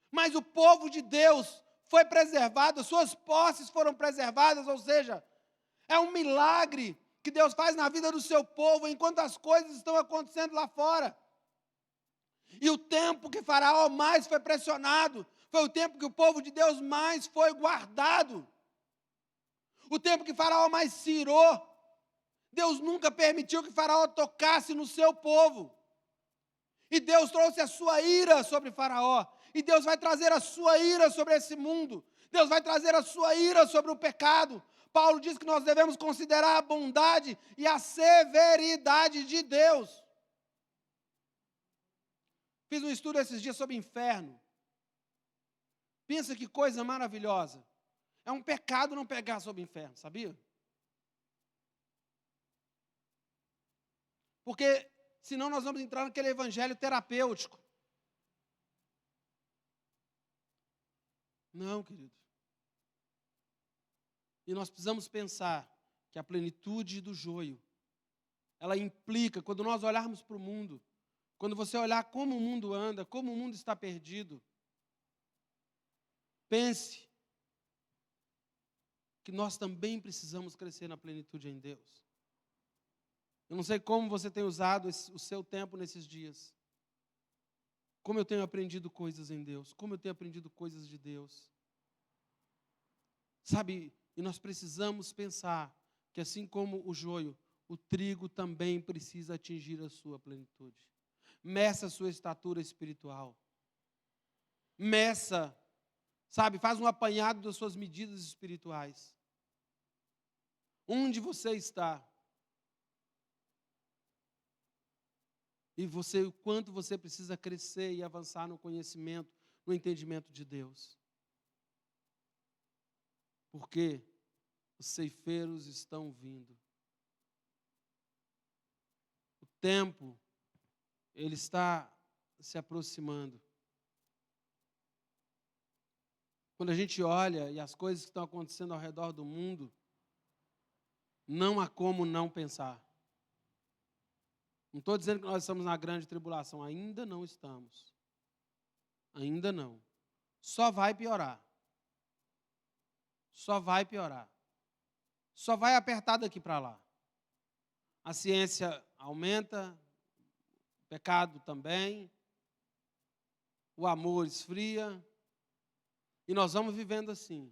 Mas o povo de Deus foi preservado, suas posses foram preservadas, ou seja, é um milagre que Deus faz na vida do seu povo, enquanto as coisas estão acontecendo lá fora. E o tempo que Faraó mais foi pressionado, foi o tempo que o povo de Deus mais foi guardado. O tempo que Faraó mais se irou. Deus nunca permitiu que Faraó tocasse no seu povo. E Deus trouxe a sua ira sobre Faraó. E Deus vai trazer a sua ira sobre esse mundo. Deus vai trazer a sua ira sobre o pecado. Paulo diz que nós devemos considerar a bondade e a severidade de Deus. Fiz um estudo esses dias sobre inferno. Pensa que coisa maravilhosa. É um pecado não pegar sobre o inferno, sabia? Porque senão nós vamos entrar naquele evangelho terapêutico. Não, querido. E nós precisamos pensar que a plenitude do joio, ela implica, quando nós olharmos para o mundo, quando você olhar como o mundo anda, como o mundo está perdido, pense que nós também precisamos crescer na plenitude em Deus. Eu não sei como você tem usado o seu tempo nesses dias. Como eu tenho aprendido coisas em Deus. Como eu tenho aprendido coisas de Deus. Sabe, e nós precisamos pensar que assim como o joio, o trigo também precisa atingir a sua plenitude. Meça a sua estatura espiritual. Meça, sabe, faz um apanhado das suas medidas espirituais. Onde você está? E o quanto você precisa crescer e avançar no conhecimento, no entendimento de Deus. Porque os ceifeiros estão vindo. O tempo, ele está se aproximando. Quando a gente olha e as coisas que estão acontecendo ao redor do mundo, não há como não pensar. Não estou dizendo que nós estamos na grande tribulação, ainda não estamos. Ainda não. Só vai piorar. Só vai piorar. Só vai apertar daqui para lá. A ciência aumenta, o pecado também, o amor esfria, e nós vamos vivendo assim.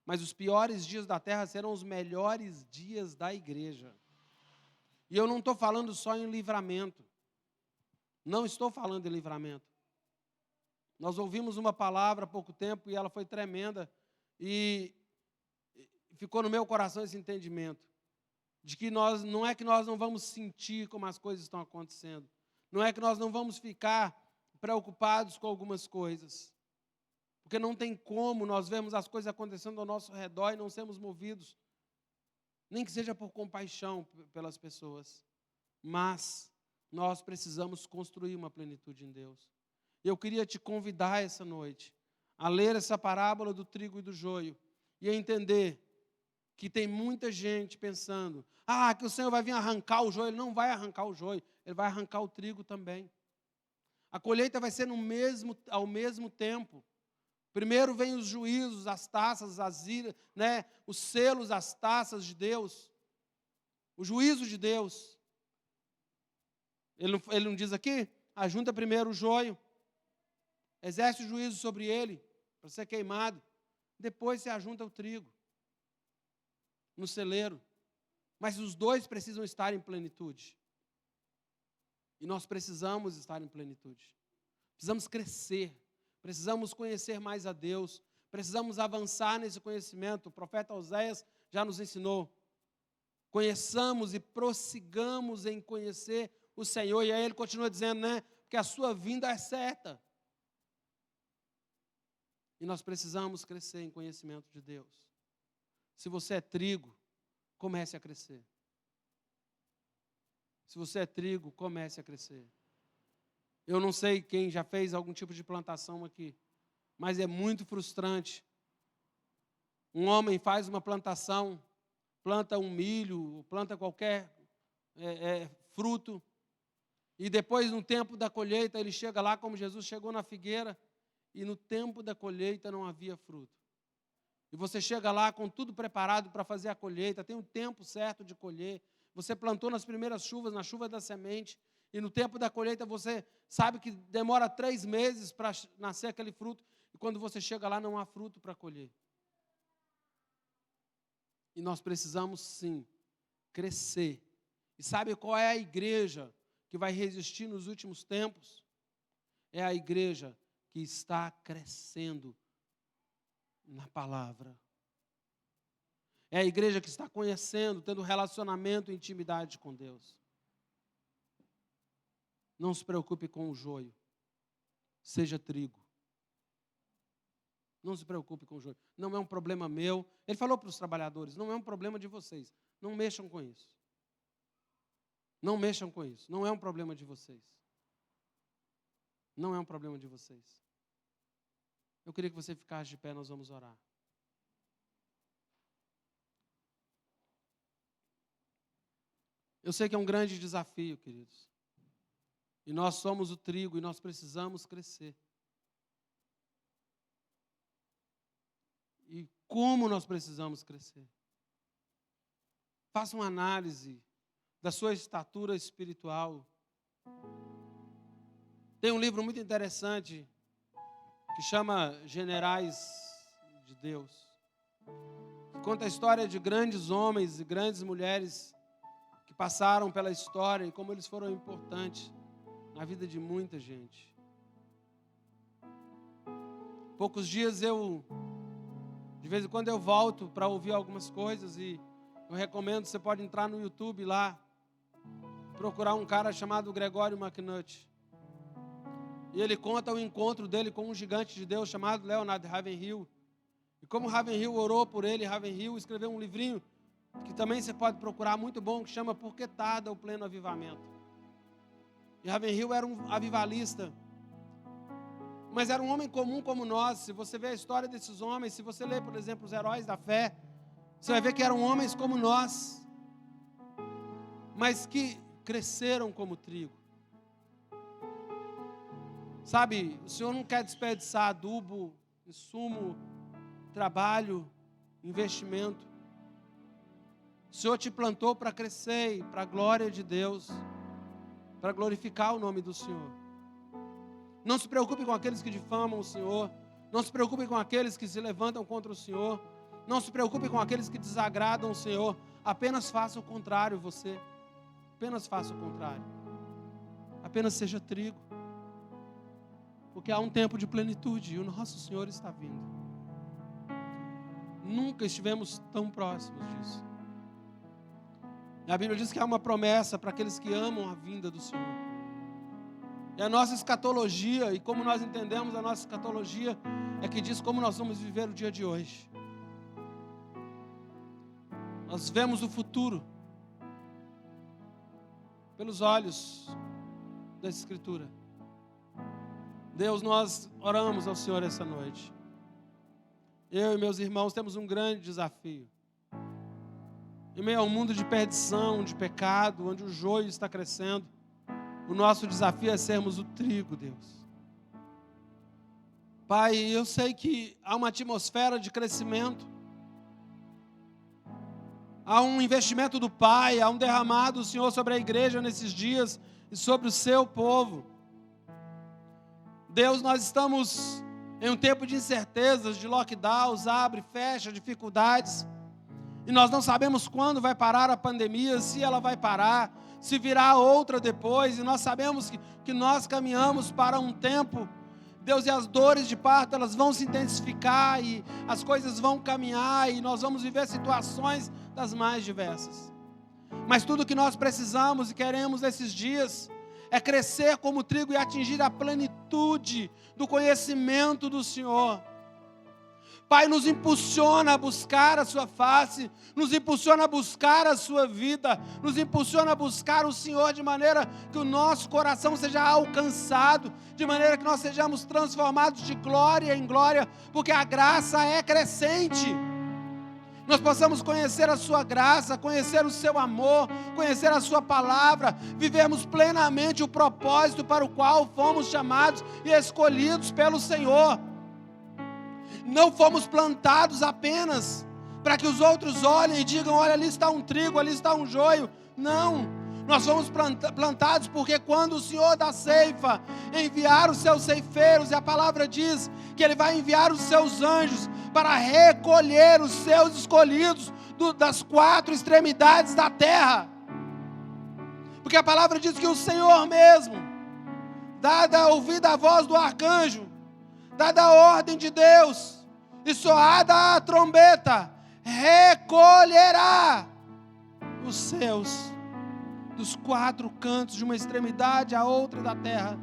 Mas os piores dias da terra serão os melhores dias da igreja. E eu não estou falando só em livramento. Não estou falando em livramento. Nós ouvimos uma palavra há pouco tempo e ela foi tremenda. E ficou no meu coração esse entendimento. De que não é que nós não vamos sentir como as coisas estão acontecendo. Não é que nós não vamos ficar preocupados com algumas coisas. Porque não tem como nós vermos as coisas acontecendo ao nosso redor e não sermos movidos. Nem que seja por compaixão pelas pessoas. Mas nós precisamos construir uma plenitude em Deus. Eu queria te convidar essa noite a ler essa parábola do trigo e do joio e a entender que tem muita gente pensando, que o Senhor vai vir arrancar o joio. Ele não vai arrancar o joio, Ele vai arrancar o trigo também. A colheita vai ser ao mesmo tempo. Primeiro vem os juízos, as taças, as iras, né? Os selos, as taças de Deus. O juízo de Deus. Ele não diz aqui? Ajunta primeiro o joio. exerce o juízo sobre ele, para ser queimado. Depois se ajunta o trigo no celeiro. Mas os dois precisam estar em plenitude. E nós precisamos estar em plenitude. Precisamos crescer. Precisamos conhecer mais a Deus. Precisamos avançar nesse conhecimento. O profeta Oséias já nos ensinou. Conheçamos e prossigamos em conhecer o Senhor. E aí ele continua dizendo, né? Porque a sua vinda é certa. E nós precisamos crescer em conhecimento de Deus. Se você é trigo, comece a crescer. Se você é trigo, comece a crescer. Eu não sei quem já fez algum tipo de plantação aqui, mas é muito frustrante. Um homem faz uma plantação, planta um milho, planta qualquer fruto, e depois, no tempo da colheita, ele chega lá como Jesus chegou na figueira, e no tempo da colheita não havia fruto. E você chega lá com tudo preparado para fazer a colheita, tem um tempo certo de colher. Você plantou nas primeiras chuvas, na chuva da semente, e no tempo da colheita você sabe que demora 3 meses para nascer aquele fruto, e quando você chega lá não há fruto para colher. E nós precisamos sim crescer. E sabe qual é a igreja que vai resistir nos últimos tempos? É a igreja que está crescendo na palavra. É a igreja que está conhecendo, tendo relacionamento e intimidade com Deus. Não se preocupe com o joio. Seja trigo. Não se preocupe com o joio. Não é um problema meu. Ele falou para os trabalhadores, não é um problema de vocês. Não mexam com isso. Não mexam com isso. Não é um problema de vocês. Não é um problema de vocês. Eu queria que você ficasse de pé, nós vamos orar. Eu sei que é um grande desafio, queridos. E nós somos o trigo e nós precisamos crescer. E como nós precisamos crescer? Faça uma análise da sua estatura espiritual. Tem um livro muito interessante que chama Generais de Deus, que conta a história de grandes homens e grandes mulheres que passaram pela história e como eles foram importantes na vida de muita gente. Poucos dias de vez em quando eu volto para ouvir algumas coisas e eu recomendo, você pode entrar no YouTube lá, procurar um cara chamado Gregório McNutt. E ele conta o encontro dele com um gigante de Deus chamado Leonard Ravenhill. E como Ravenhill orou por ele, Ravenhill escreveu um livrinho que também você pode procurar, muito bom, que chama Por que Tarda o Pleno Avivamento. E Ravenhill era um avivalista, mas era um homem comum como nós. Se você vê a história desses homens, se você ler, por exemplo, os heróis da fé, você vai ver que eram homens como nós, mas que cresceram como trigo. Sabe, o Senhor não quer desperdiçar adubo, insumo, trabalho, investimento. O Senhor te plantou para crescer, para a glória de Deus, para glorificar o nome do Senhor. Não se preocupe com aqueles que difamam o Senhor. Não se preocupe com aqueles que se levantam contra o Senhor. Não se preocupe com aqueles que desagradam o Senhor. Apenas faça o contrário, você. Apenas faça o contrário. Apenas seja trigo. Porque há um tempo de plenitude e o nosso Senhor está vindo. Nunca estivemos tão próximos disso. A Bíblia diz que há uma promessa para aqueles que amam a vinda do Senhor. E a nossa escatologia, e como nós entendemos a nossa escatologia, é que diz como nós vamos viver o dia de hoje. Nós vemos o futuro pelos olhos da Escritura. Deus, nós oramos ao Senhor essa noite. Eu e meus irmãos temos um grande desafio. Em meio a um mundo de perdição, de pecado, onde o joio está crescendo, o nosso desafio é sermos o trigo, Deus. Pai, eu sei que há uma atmosfera de crescimento. Há um investimento do Pai, há um derramado do Senhor sobre a igreja nesses dias e sobre o seu povo. Deus, nós estamos em um tempo de incertezas, de lockdowns, abre, fecha, dificuldades. E nós não sabemos quando vai parar a pandemia, se ela vai parar, se virá outra depois. E nós sabemos que nós caminhamos para um tempo, Deus, e as dores de parto, elas vão se intensificar e as coisas vão caminhar e nós vamos viver situações das mais diversas. Mas tudo que nós precisamos e queremos nesses dias é crescer como trigo e atingir a plenitude do conhecimento do Senhor. Pai, nos impulsiona a buscar a sua face, nos impulsiona a buscar a sua vida, nos impulsiona a buscar o Senhor de maneira que o nosso coração seja alcançado, de maneira que nós sejamos transformados de glória em glória, porque a graça é crescente. Nós possamos conhecer a sua graça, conhecer o seu amor, conhecer a sua palavra, vivermos plenamente o propósito para o qual fomos chamados e escolhidos pelo Senhor. Não fomos plantados apenas para que os outros olhem e digam: olha, ali está um trigo, ali está um joio. Não, nós fomos plantados porque quando o Senhor da ceifa enviar os seus ceifeiros, e a palavra diz que Ele vai enviar os seus anjos para recolher os seus escolhidos das 4 extremidades da terra. Porque a palavra diz que o Senhor mesmo, dada ouvida a voz do arcanjo, dada a ordem de Deus e soada a trombeta, recolherá os seus dos 4 cantos, de uma extremidade à outra da terra.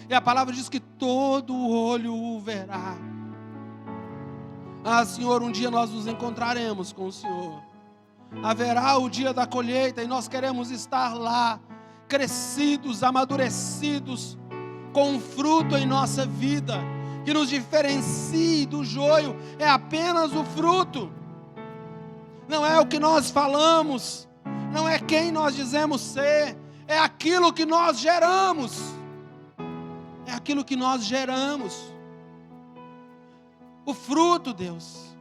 E a palavra diz que todo olho o verá. Ah, Senhor, um dia nós nos encontraremos com o Senhor. Haverá o dia da colheita e nós queremos estar lá, crescidos, amadurecidos, com um fruto em nossa vida, que nos diferencie do joio. É apenas o fruto, não é o que nós falamos, não é quem nós dizemos ser, é aquilo que nós geramos, é aquilo que nós geramos. O fruto, Deus,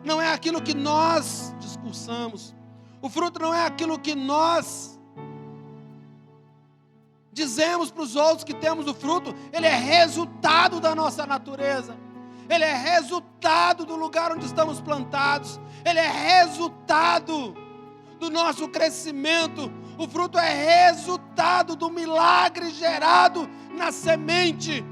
não é aquilo que nós discursamos, o fruto não é aquilo que nós dizemos para os outros que temos o fruto. Ele é resultado da nossa natureza, ele é resultado do lugar onde estamos plantados, ele é resultado do nosso crescimento. O fruto é resultado do milagre gerado na semente.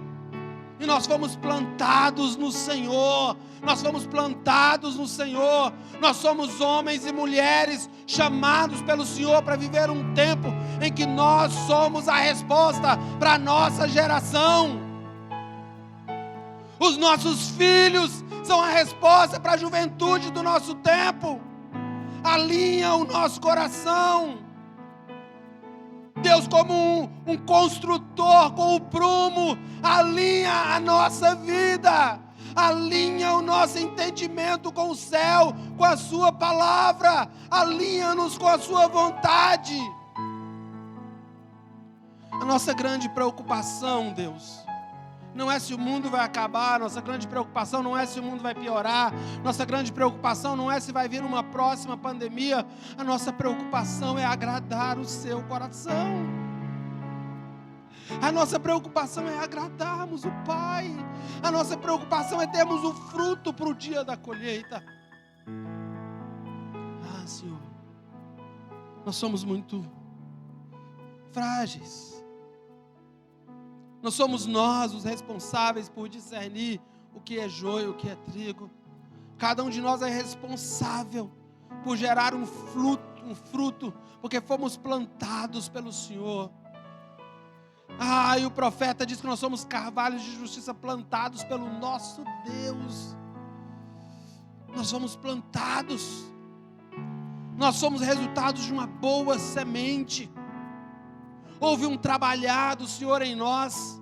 E nós fomos plantados no Senhor, nós fomos plantados no Senhor, nós somos homens e mulheres chamados pelo Senhor para viver um tempo em que nós somos a resposta para a nossa geração. Os nossos filhos são a resposta para a juventude do nosso tempo. Alinha o nosso coração. Deus, como um construtor com o prumo, alinha a nossa vida, alinha o nosso entendimento com o céu, com a sua palavra, alinha-nos com a sua vontade. A nossa grande preocupação, Deus, não é se o mundo vai acabar, nossa grande preocupação não é se o mundo vai piorar, nossa grande preocupação não é se vai vir uma próxima pandemia, a nossa preocupação é agradar o seu coração. A nossa preocupação é agradarmos o Pai, a nossa preocupação é termos o fruto para o dia da colheita. Ah, Senhor, nós somos muito frágeis. Não somos nós os responsáveis por discernir o que é joio, o que é trigo. Cada um de nós é responsável por gerar um fruto, porque fomos plantados pelo Senhor. Ah, e o profeta diz que nós somos carvalhos de justiça plantados pelo nosso Deus. Nós somos plantados. Nós somos resultados de uma boa semente. Houve um trabalhar do Senhor em nós.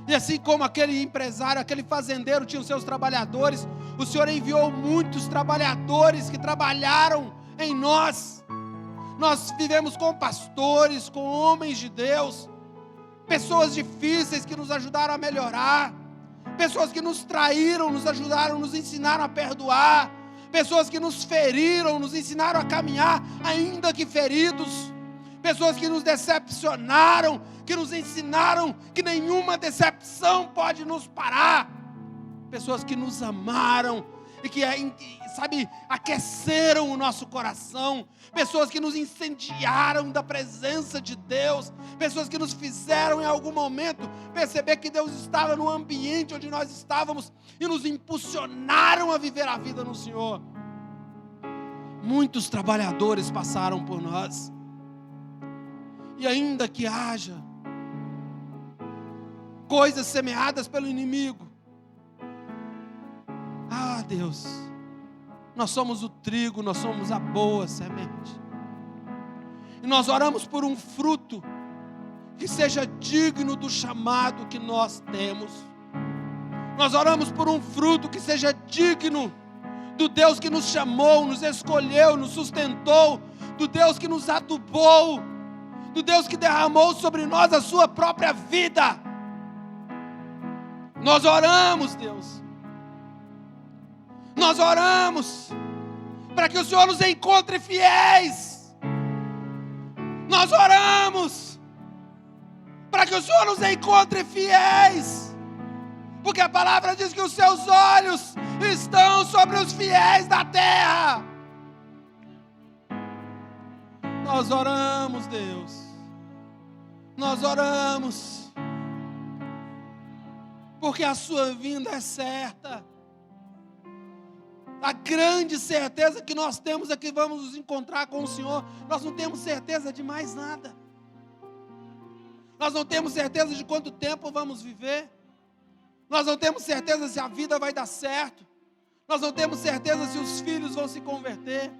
E assim como aquele empresário, aquele fazendeiro tinha os seus trabalhadores, o Senhor enviou muitos trabalhadores que trabalharam em nós. Nós vivemos com pastores, com homens de Deus, pessoas difíceis que nos ajudaram a melhorar, pessoas que nos traíram, nos ajudaram, nos ensinaram a perdoar, pessoas que nos feriram, nos ensinaram a caminhar ainda que feridos, pessoas que nos decepcionaram, que nos ensinaram que nenhuma decepção pode nos parar, pessoas que nos amaram e que, sabe, aqueceram o nosso coração, pessoas que nos incendiaram da presença de Deus, pessoas que nos fizeram em algum momento perceber que Deus estava no ambiente onde nós estávamos e nos impulsionaram a viver a vida no Senhor. Muitos trabalhadores passaram por nós, e ainda que haja coisas semeadas pelo inimigo, Deus, nós somos o trigo, nós somos a boa semente, e nós oramos por um fruto que seja digno do chamado que nós temos. Nós oramos por um fruto que seja digno do Deus que nos chamou, nos escolheu, nos sustentou, do Deus que nos adubou, do Deus que derramou sobre nós a sua própria vida. Nós oramos, Deus. Nós oramos para que o Senhor nos encontre fiéis. Nós oramos para que o Senhor nos encontre fiéis, porque a palavra diz que os seus olhos estão sobre os fiéis da terra. Nós oramos, Deus. Nós oramos porque a sua vinda é certa. A grande certeza que nós temos é que vamos nos encontrar com o Senhor. Nós não temos certeza de mais nada. Nós não temos certeza de quanto tempo vamos viver. Nós não temos certeza se a vida vai dar certo. Nós não temos certeza se os filhos vão se converter.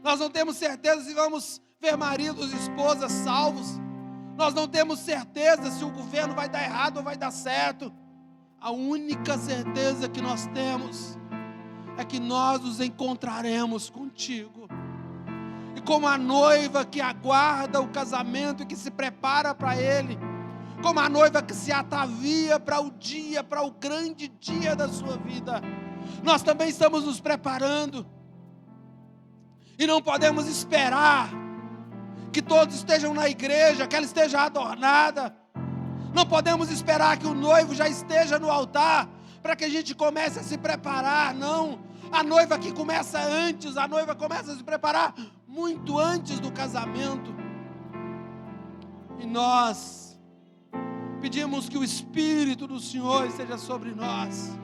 Nós não temos certeza se vamos ver maridos e esposas salvos. Nós não temos certeza se o governo vai dar errado ou vai dar certo. A única certeza que nós temos é que nós nos encontraremos contigo. E como a noiva que aguarda o casamento e que se prepara para ele, como a noiva que se atavia para o dia, para o grande dia da sua vida, nós também estamos nos preparando. E não podemos esperar que todos estejam na igreja, que ela esteja adornada. Não podemos esperar que o noivo já esteja no altar para que a gente comece a se preparar. Não, a noiva que começa antes, a noiva começa a se preparar muito antes do casamento. E nós pedimos que o Espírito do Senhor esteja sobre nós.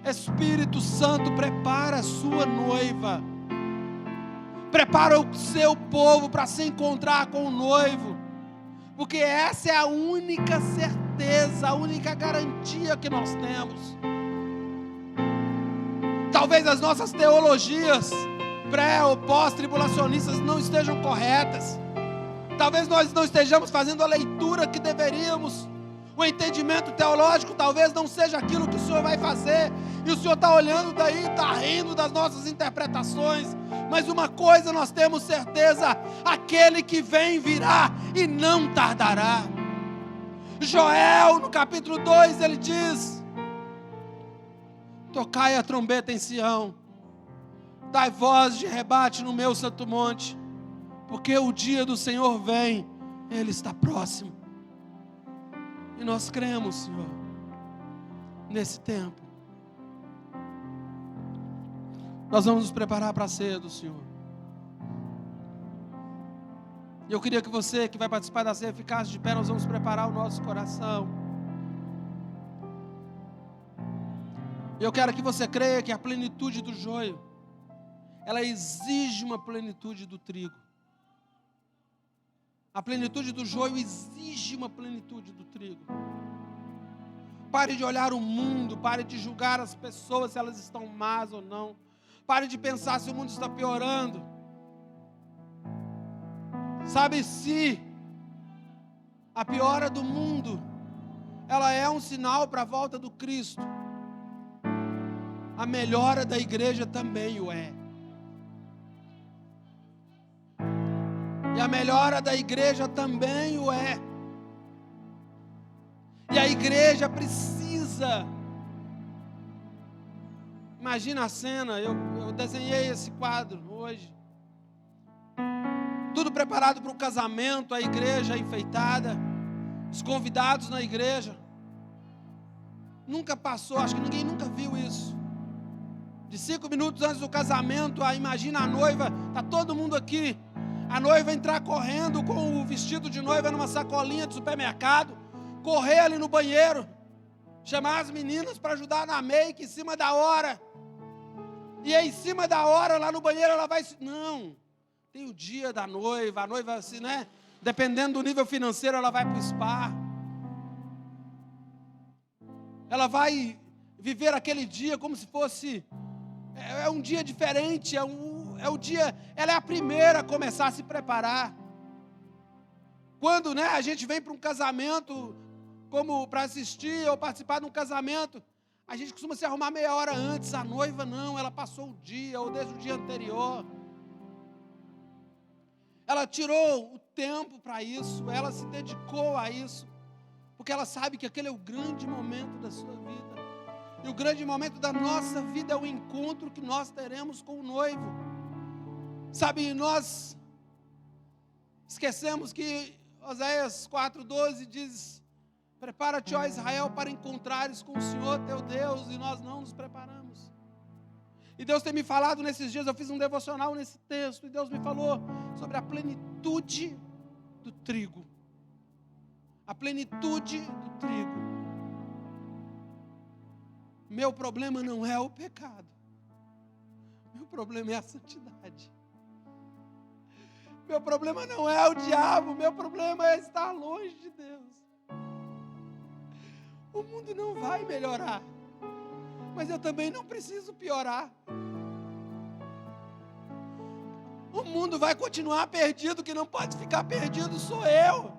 Espírito Santo, prepara a sua noiva, prepara o seu povo para se encontrar com o noivo, porque essa é a única certeza, a única garantia que nós temos. Talvez as nossas teologias pré- ou pós-tribulacionistas não estejam corretas. Talvez nós não estejamos fazendo a leitura que deveríamos. O entendimento teológico talvez não seja aquilo que o Senhor vai fazer. E o Senhor está olhando daí, está rindo das nossas interpretações. Mas uma coisa nós temos certeza: aquele que vem virá e não tardará. Joel, no capítulo 2, ele diz: tocai a trombeta em Sião, dai voz de rebate no meu santo monte, porque o dia do Senhor vem, ele está próximo. E nós cremos, Senhor, nesse tempo. Nós vamos nos preparar para a ceia do Senhor. E eu queria que você que vai participar da ceia ficasse de pé. Nós vamos preparar o nosso coração. Eu quero que você creia que a plenitude do joio, ela exige uma plenitude do trigo. A plenitude do joio exige uma plenitude do trigo. Pare de olhar o mundo, pare de julgar as pessoas se elas estão más ou não. Pare de pensar se o mundo está piorando. Sabe, se a piora do mundo, ela é um sinal para a volta do Cristo, a melhora da igreja também o é. E a melhora da igreja também o é. E a igreja precisa. Imagina a cena, eu desenhei esse quadro hoje. Tudo preparado para o casamento, a igreja enfeitada. Os convidados na igreja. Nunca passou, acho que ninguém nunca viu isso. De 5 minutos antes do casamento, imagina a noiva, está todo mundo aqui. A noiva entrar correndo com o vestido de noiva numa sacolinha de supermercado, correr ali no banheiro, chamar as meninas para ajudar na make em cima da hora. E aí, em cima da hora, lá no banheiro, ela vai... Não, tem o dia da noiva, a noiva assim, né? Dependendo do nível financeiro, ela vai para o spa. Ela vai viver aquele dia como se fosse... É um dia diferente, é o dia... Ela é a primeira a começar a se preparar. Quando, né, a gente vem para um casamento, como para assistir ou participar de um casamento, a gente costuma se arrumar meia hora antes. A noiva não, ela passou o dia, ou desde o dia anterior. Ela tirou o tempo para isso, ela se dedicou a isso, porque ela sabe que aquele é o grande momento da sua vida. E o grande momento da nossa vida é o encontro que nós teremos com o noivo. Sabe, nós esquecemos que Oséias 4,12 diz: prepara-te, ó Israel, para encontrares com o Senhor teu Deus, e nós não nos preparamos. E Deus tem me falado nesses dias, eu fiz um devocional nesse texto, e Deus me falou sobre a plenitude do trigo. A plenitude do trigo. Meu problema não é o pecado. Meu problema é a santidade. Meu problema não é o diabo, meu problema é estar longe de Deus. O mundo não vai melhorar, mas eu também não preciso piorar. O mundo vai continuar perdido, quem não pode ficar perdido sou eu.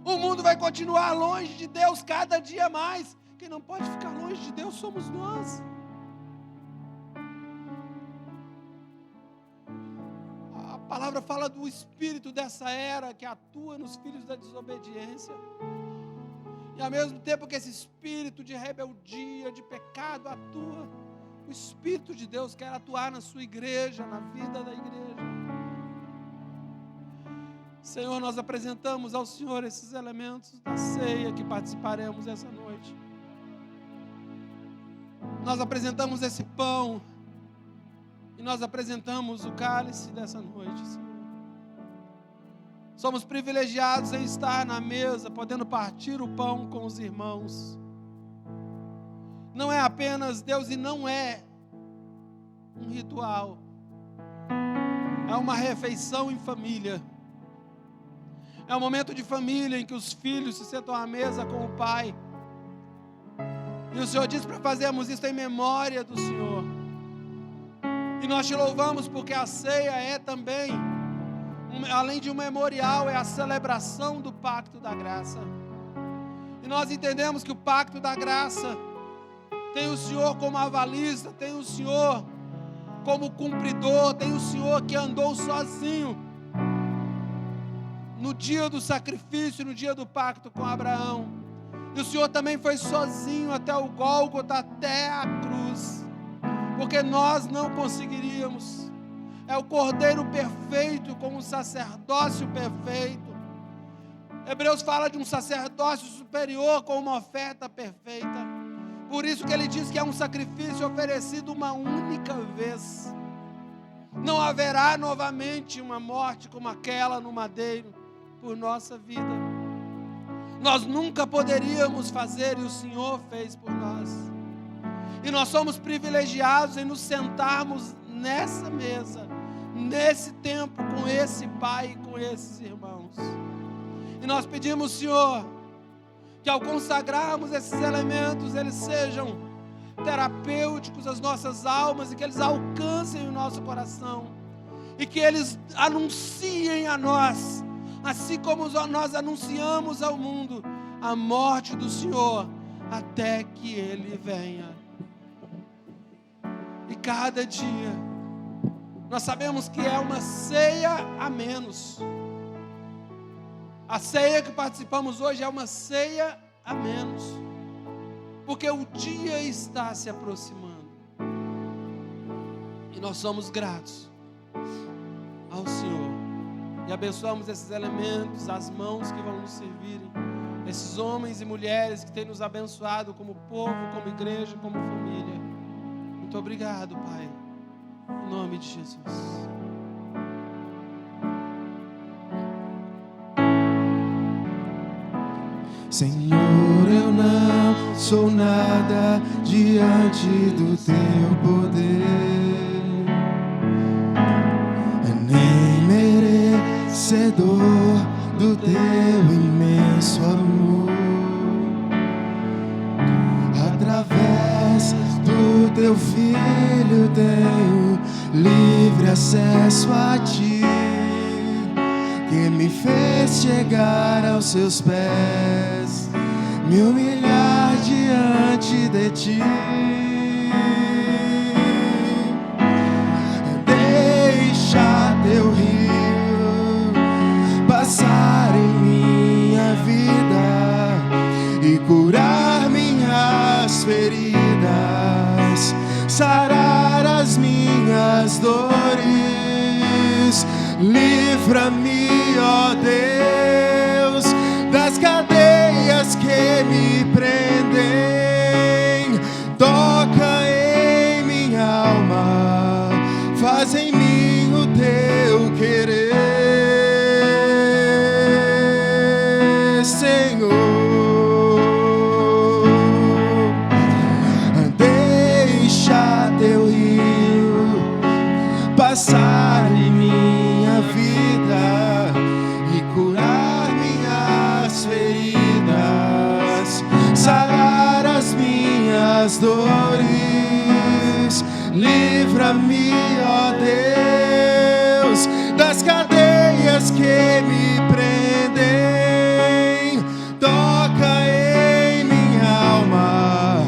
O mundo vai continuar longe de Deus cada dia mais, quem não pode ficar longe de Deus somos nós. A palavra fala do espírito dessa era que atua nos filhos da desobediência. E ao mesmo tempo que esse espírito de rebeldia, de pecado atua, o Espírito de Deus quer atuar na sua igreja, na vida da igreja. Senhor, nós apresentamos ao Senhor esses elementos da ceia que participaremos essa noite. Nós apresentamos esse pão e nós apresentamos o cálice dessa noite, Senhor. Somos privilegiados em estar na mesa, podendo partir o pão com os irmãos. Não é apenas Deus, e não é um ritual. É uma refeição em família. É um momento de família em que os filhos se sentam à mesa com o pai. E o Senhor diz para fazermos isso em memória do Senhor. E nós te louvamos porque a ceia é também, além de um memorial, é a celebração do pacto da graça. E nós entendemos que o pacto da graça tem o Senhor como avalista, tem o Senhor como cumpridor, tem o Senhor que andou sozinho no dia do sacrifício, no dia do pacto com Abraão. E o Senhor também foi sozinho até o Gólgota, até a cruz, porque nós não conseguiríamos. É o Cordeiro perfeito com um sacerdócio perfeito. Hebreus fala de um sacerdócio superior com uma oferta perfeita. Por isso que ele diz que é um sacrifício oferecido uma única vez. Não haverá novamente uma morte como aquela no madeiro por nossa vida. Nós nunca poderíamos fazer e o Senhor fez por nós. E nós somos privilegiados em nos sentarmos nessa mesa, nesse tempo, com esse Pai e com esses irmãos. E nós pedimos, Senhor, que ao consagrarmos esses elementos, eles sejam terapêuticos às nossas almas e que eles alcancem o nosso coração e que eles anunciem a nós, assim como nós anunciamos ao mundo, a morte do Senhor até que Ele venha. E cada dia nós sabemos que é uma ceia a menos. A ceia que participamos hoje é uma ceia a menos, porque o dia está se aproximando. E nós somos gratos ao Senhor. E abençoamos esses elementos, as mãos que vão nos servirem, esses homens e mulheres que têm nos abençoado como povo, como igreja, como família. Muito obrigado, Pai, em nome de Jesus. Senhor, eu não sou nada diante do teu poder, nem merecedor do teu imenso amor. Através do teu Filho tenho livre acesso a ti, que me fez chegar aos seus pés, me humilhar diante de ti. Deixa teu rio passar em minha vida e curar minhas feridas, sarar as minhas dores. Livra-me, ó Deus, das cadeias que me prendem. Toca em minha alma, faz em mim o teu querer, Senhor. Deixa teu rio passar em minha vida e curar minhas feridas, sarar as minhas dores. Livra-me, ó Deus, das cadeias que me prendem. Toca em minha alma,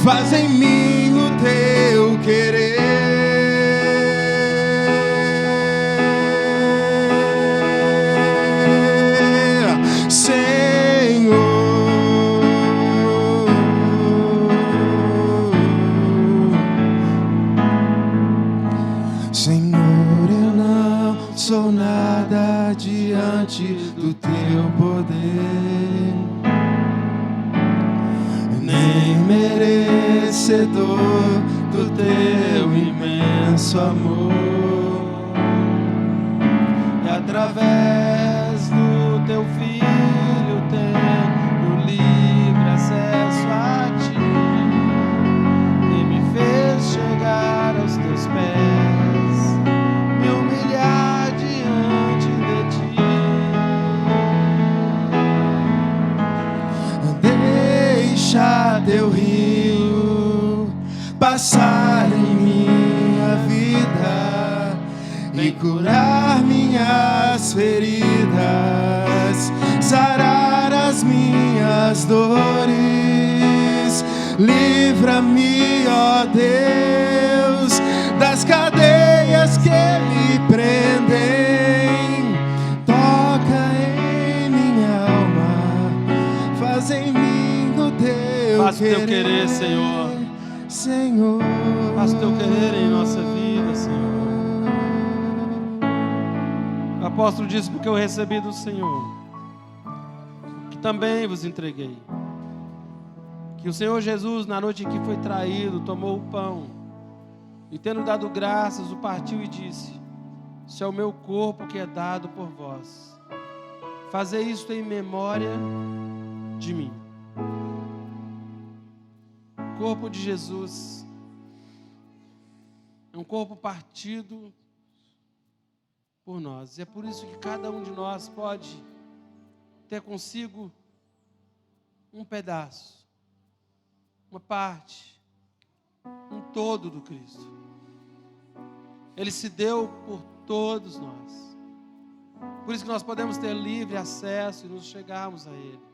faz em mim o teu querer. Senhor, eu não sou nada diante do teu poder, nem merecedor do teu imenso amor. E através do teu Filho tenho livre acesso a ti, e me fez chegar aos teus pés, me humilhar diante de ti. Deixa teu rio passar em minha vida e curar minhas feridas, sarar as minhas dores. Livra-me, ó Deus, das cadeias que me prendem. Toca em minha alma, faz em mim o teu Faça o teu querer, Senhor. Senhor. Faça o teu querer em nossa vida, Senhor. O apóstolo disse: porque eu recebi do Senhor, que também vos entreguei. Que o Senhor Jesus, na noite em que foi traído, tomou o pão e, tendo dado graças, o partiu e disse: isso é o meu corpo que é dado por vós. Fazei isto em memória de mim. O corpo de Jesus é um corpo partido por nós. E é por isso que cada um de nós pode ter consigo um pedaço, uma parte, um todo do Cristo. Ele se deu por todos nós. Por isso que nós podemos ter livre acesso e nos chegarmos a Ele.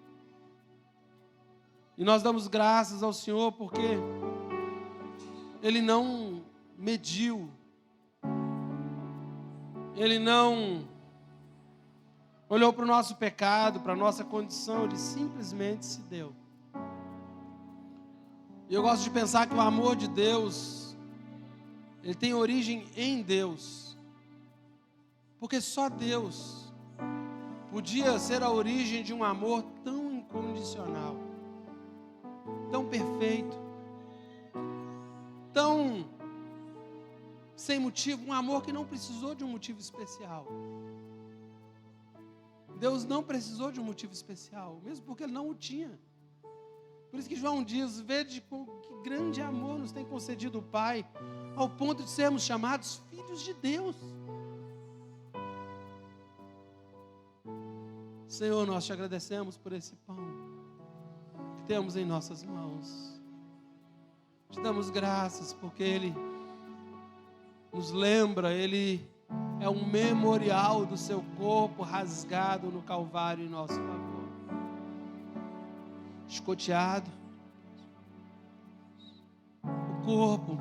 E nós damos graças ao Senhor porque Ele não mediu, Ele não olhou para o nosso pecado, para a nossa condição, Ele simplesmente se deu. E eu gosto de pensar que o amor de Deus, ele tem origem em Deus, porque só Deus podia ser a origem de um amor tão incondicional, tão perfeito, tão sem motivo, um amor que não precisou de um motivo especial. Deus não precisou de um motivo especial, mesmo porque Ele não o tinha. Por isso que João diz: vede com que grande amor nos tem concedido o Pai, ao ponto de sermos chamados filhos de Deus. Senhor, nós te agradecemos por esse pão que temos em nossas mãos. Te damos graças porque Ele nos lembra, Ele é um memorial do seu corpo rasgado no Calvário em nosso favor. Escoteado, o corpo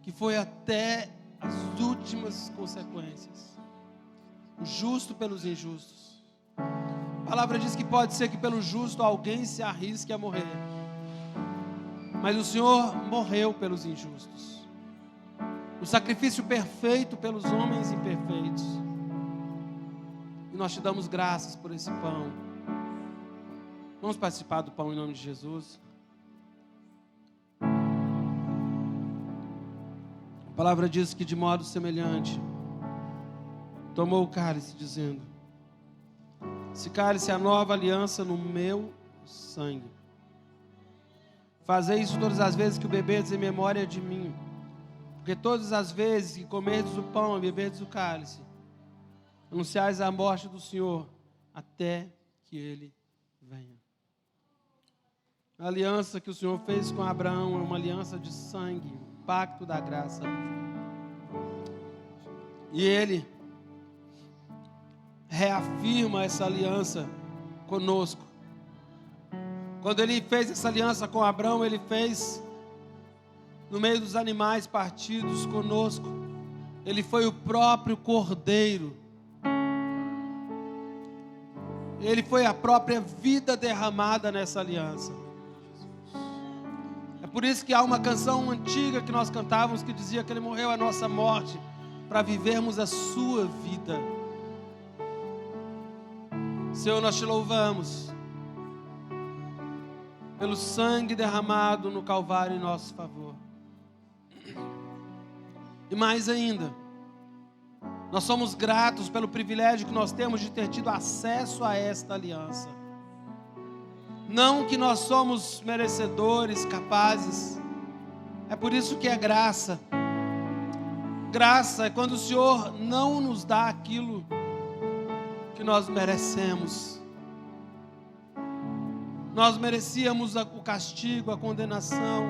que foi até as últimas consequências, o justo pelos injustos. A palavra diz que pode ser que pelo justo alguém se arrisque a morrer, mas o Senhor morreu pelos injustos, o sacrifício perfeito pelos homens imperfeitos. E nós te damos graças por esse pão. Vamos participar do pão em nome de Jesus. A palavra diz que de modo semelhante tomou o cálice, dizendo: esse cálice é a nova aliança no meu sangue. Fazei isso todas as vezes que o beberdes em memória de mim. Porque todas as vezes que comerdes o pão e beberdes o cálice, anunciais a morte do Senhor até que Ele venha. A aliança que o Senhor fez com Abraão é uma aliança de sangue, um pacto da graça. E Ele reafirma essa aliança conosco. Quando Ele fez essa aliança com Abraão, Ele fez no meio dos animais partidos conosco. Ele foi o próprio Cordeiro. Ele foi a própria vida derramada nessa aliança. É por isso que há uma canção antiga que nós cantávamos que dizia que Ele morreu a nossa morte para vivermos a sua vida. Senhor, nós te louvamos pelo sangue derramado no Calvário em nosso favor. E mais ainda, nós somos gratos pelo privilégio que nós temos de ter tido acesso a esta aliança. Não que nós somos merecedores, capazes. É por isso que é graça. Graça é quando o Senhor não nos dá aquilo que nós merecemos. Nós merecíamos o castigo, a condenação,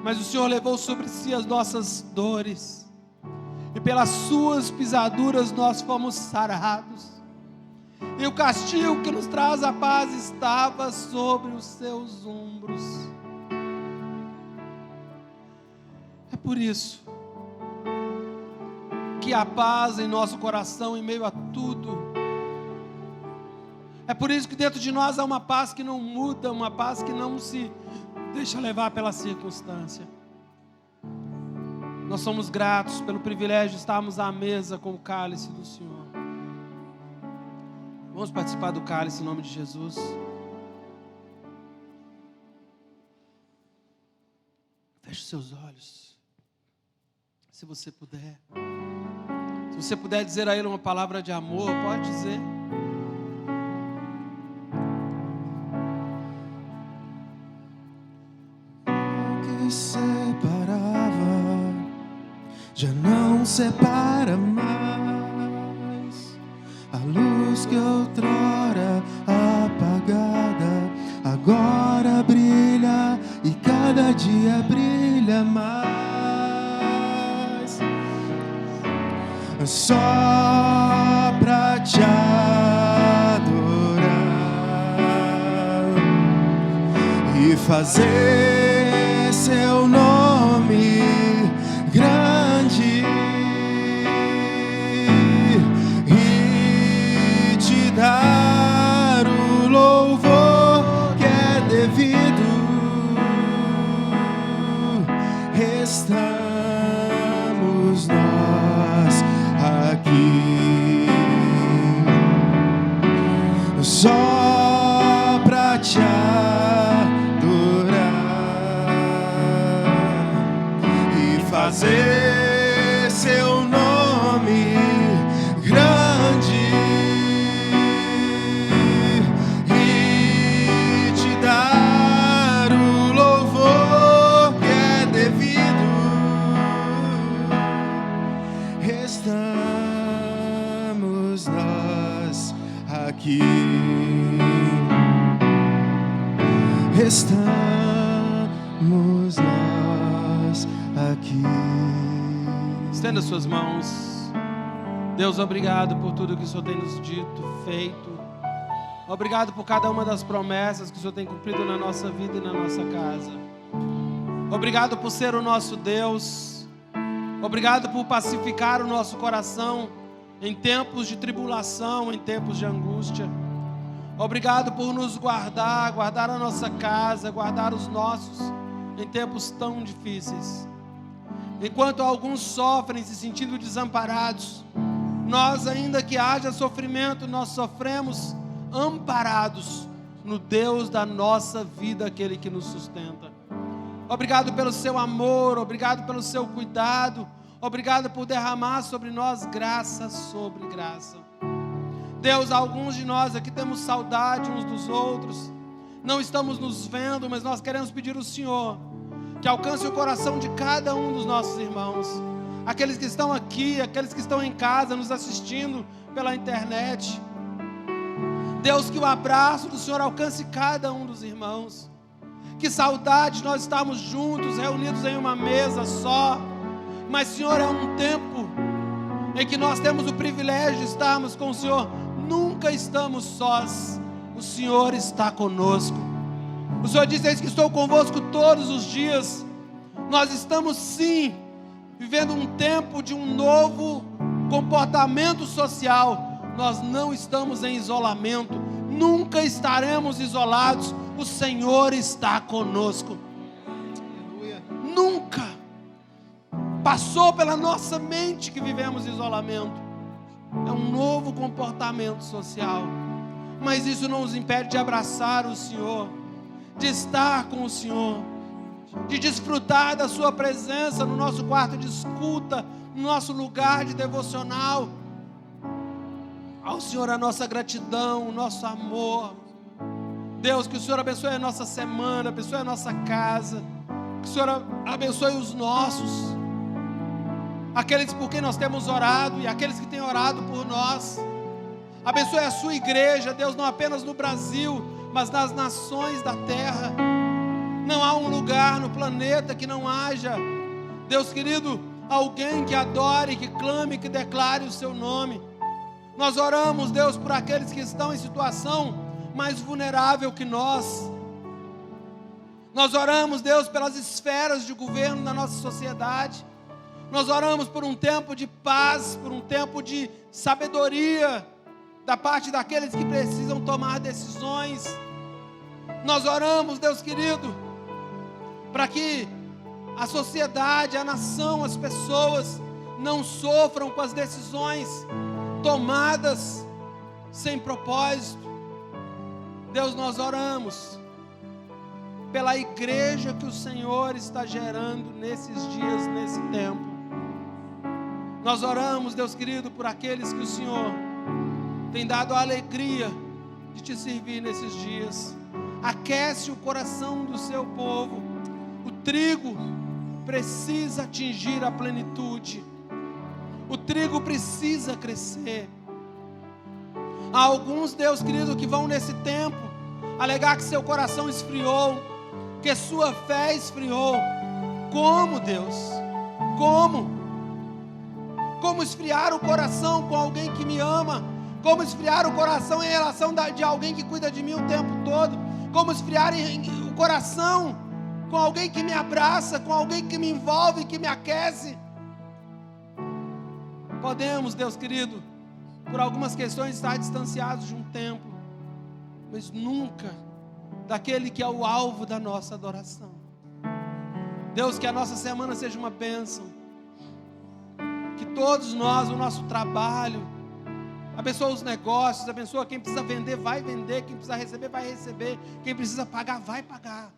mas o Senhor levou sobre si as nossas dores, e pelas suas pisaduras nós fomos sarados. E o castigo que nos traz a paz estava sobre os seus ombros. É por isso que há paz em nosso coração em meio a tudo. É por isso que dentro de nós há uma paz que não muda, uma paz que não se deixa levar pela circunstância. Nós somos gratos pelo privilégio de estarmos à mesa com o cálice do Senhor. Vamos participar do cálice em nome de Jesus. Feche os seus olhos, se você puder. Se você puder dizer a Ele uma palavra de amor, pode dizer. O que separava já não separa mais. A luz que outrora apagada agora brilha e cada dia brilha mais. Só pra te adorar e fazer seu nome grande e te dar o louvor que é devido. Estamos nós aqui. Estamos nós aqui. Estamos nós aqui. Estenda suas mãos. Deus, obrigado por tudo que o Senhor tem nos dito, feito. Obrigado por cada uma das promessas que o Senhor tem cumprido na nossa vida e na nossa casa. Obrigado por ser o nosso Deus. Obrigado por pacificar o nosso coração em tempos de tribulação, em tempos de angústia. Obrigado por nos guardar, guardar a nossa casa, guardar os nossos em tempos tão difíceis. Enquanto alguns sofrem se sentindo desamparados, nós, ainda que haja sofrimento, nós sofremos amparados no Deus da nossa vida, aquele que nos sustenta. Obrigado pelo seu amor, obrigado pelo seu cuidado, obrigado por derramar sobre nós graça sobre graça. Deus, alguns de nós aqui temos saudade uns dos outros, não estamos nos vendo, mas nós queremos pedir ao Senhor que alcance o coração de cada um dos nossos irmãos, aqueles que estão aqui, aqueles que estão em casa, nos assistindo pela internet. Deus, que o abraço do Senhor alcance cada um dos irmãos. Que saudade nós estarmos juntos, reunidos em uma mesa só. Mas, Senhor, é um tempo em que nós temos o privilégio de estarmos com o Senhor. Nunca estamos sós. O Senhor está conosco. O Senhor diz: eis que estou convosco todos os dias. Nós estamos, sim, vivendo um tempo de um novo comportamento social. Nós não estamos em isolamento. Nunca estaremos isolados. O Senhor está conosco. Nunca passou pela nossa mente que vivemos isolamento. É um novo comportamento social. Mas isso não nos impede de abraçar o Senhor, de estar com o Senhor, de desfrutar da sua presença no nosso quarto de escuta, no nosso lugar de devocional. Ao Senhor a nossa gratidão, o nosso amor. Deus, que o Senhor abençoe a nossa semana, abençoe a nossa casa, que o Senhor abençoe os nossos, aqueles por quem nós temos orado e aqueles que têm orado por nós. Abençoe a sua igreja, Deus, não apenas no Brasil, mas nas nações da terra. Não há um lugar no planeta que não haja, Deus querido, alguém que adore, que clame, que declare o seu nome. Nós oramos, Deus, por aqueles que estão em situação mais vulnerável que nós. Nós oramos, Deus, pelas esferas de governo da nossa sociedade. Nós oramos por um tempo de paz, por um tempo de sabedoria da parte daqueles que precisam tomar decisões. Nós oramos, Deus querido, para que a sociedade, a nação, as pessoas não sofram com as decisões tomadas sem propósito. Deus, nós oramos pela igreja que o Senhor está gerando nesses dias, nesse tempo. Nós oramos, Deus querido, por aqueles que o Senhor tem dado a alegria de te servir nesses dias. Aquece o coração do seu povo. O trigo precisa atingir a plenitude. O trigo precisa crescer. Há alguns, Deus querido, que vão nesse tempo alegar que seu coração esfriou, que sua fé esfriou. Como, Deus? Como? Como esfriar o coração com alguém que me ama? Como esfriar o coração em relação de alguém que cuida de mim o tempo todo? Como esfriar o coração com alguém que me abraça, com alguém que me envolve, que me aquece? Podemos, Deus querido, por algumas questões estar distanciados de um tempo, mas nunca daquele que é o alvo da nossa adoração. Deus, que a nossa semana seja uma bênção, que todos nós, o nosso trabalho, abençoa os negócios, abençoa quem precisa vender, vai vender, quem precisa receber, vai receber, quem precisa pagar, vai pagar.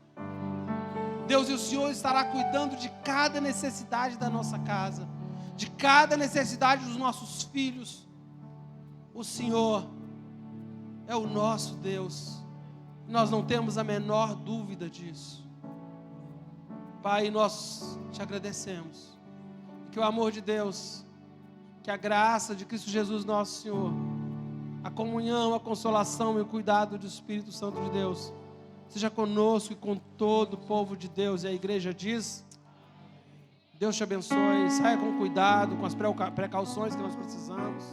Deus, e o Senhor estará cuidando de cada necessidade da nossa casa, de cada necessidade dos nossos filhos. O Senhor é o nosso Deus, nós não temos a menor dúvida disso. Pai, nós te agradecemos, que o amor de Deus Que a graça de Cristo Jesus, nosso Senhor, a comunhão, a consolação e o cuidado do Espírito Santo de Deus seja conosco e com todo o povo de Deus. E a igreja diz: Deus te abençoe. Saia com cuidado, com as precauções que nós precisamos.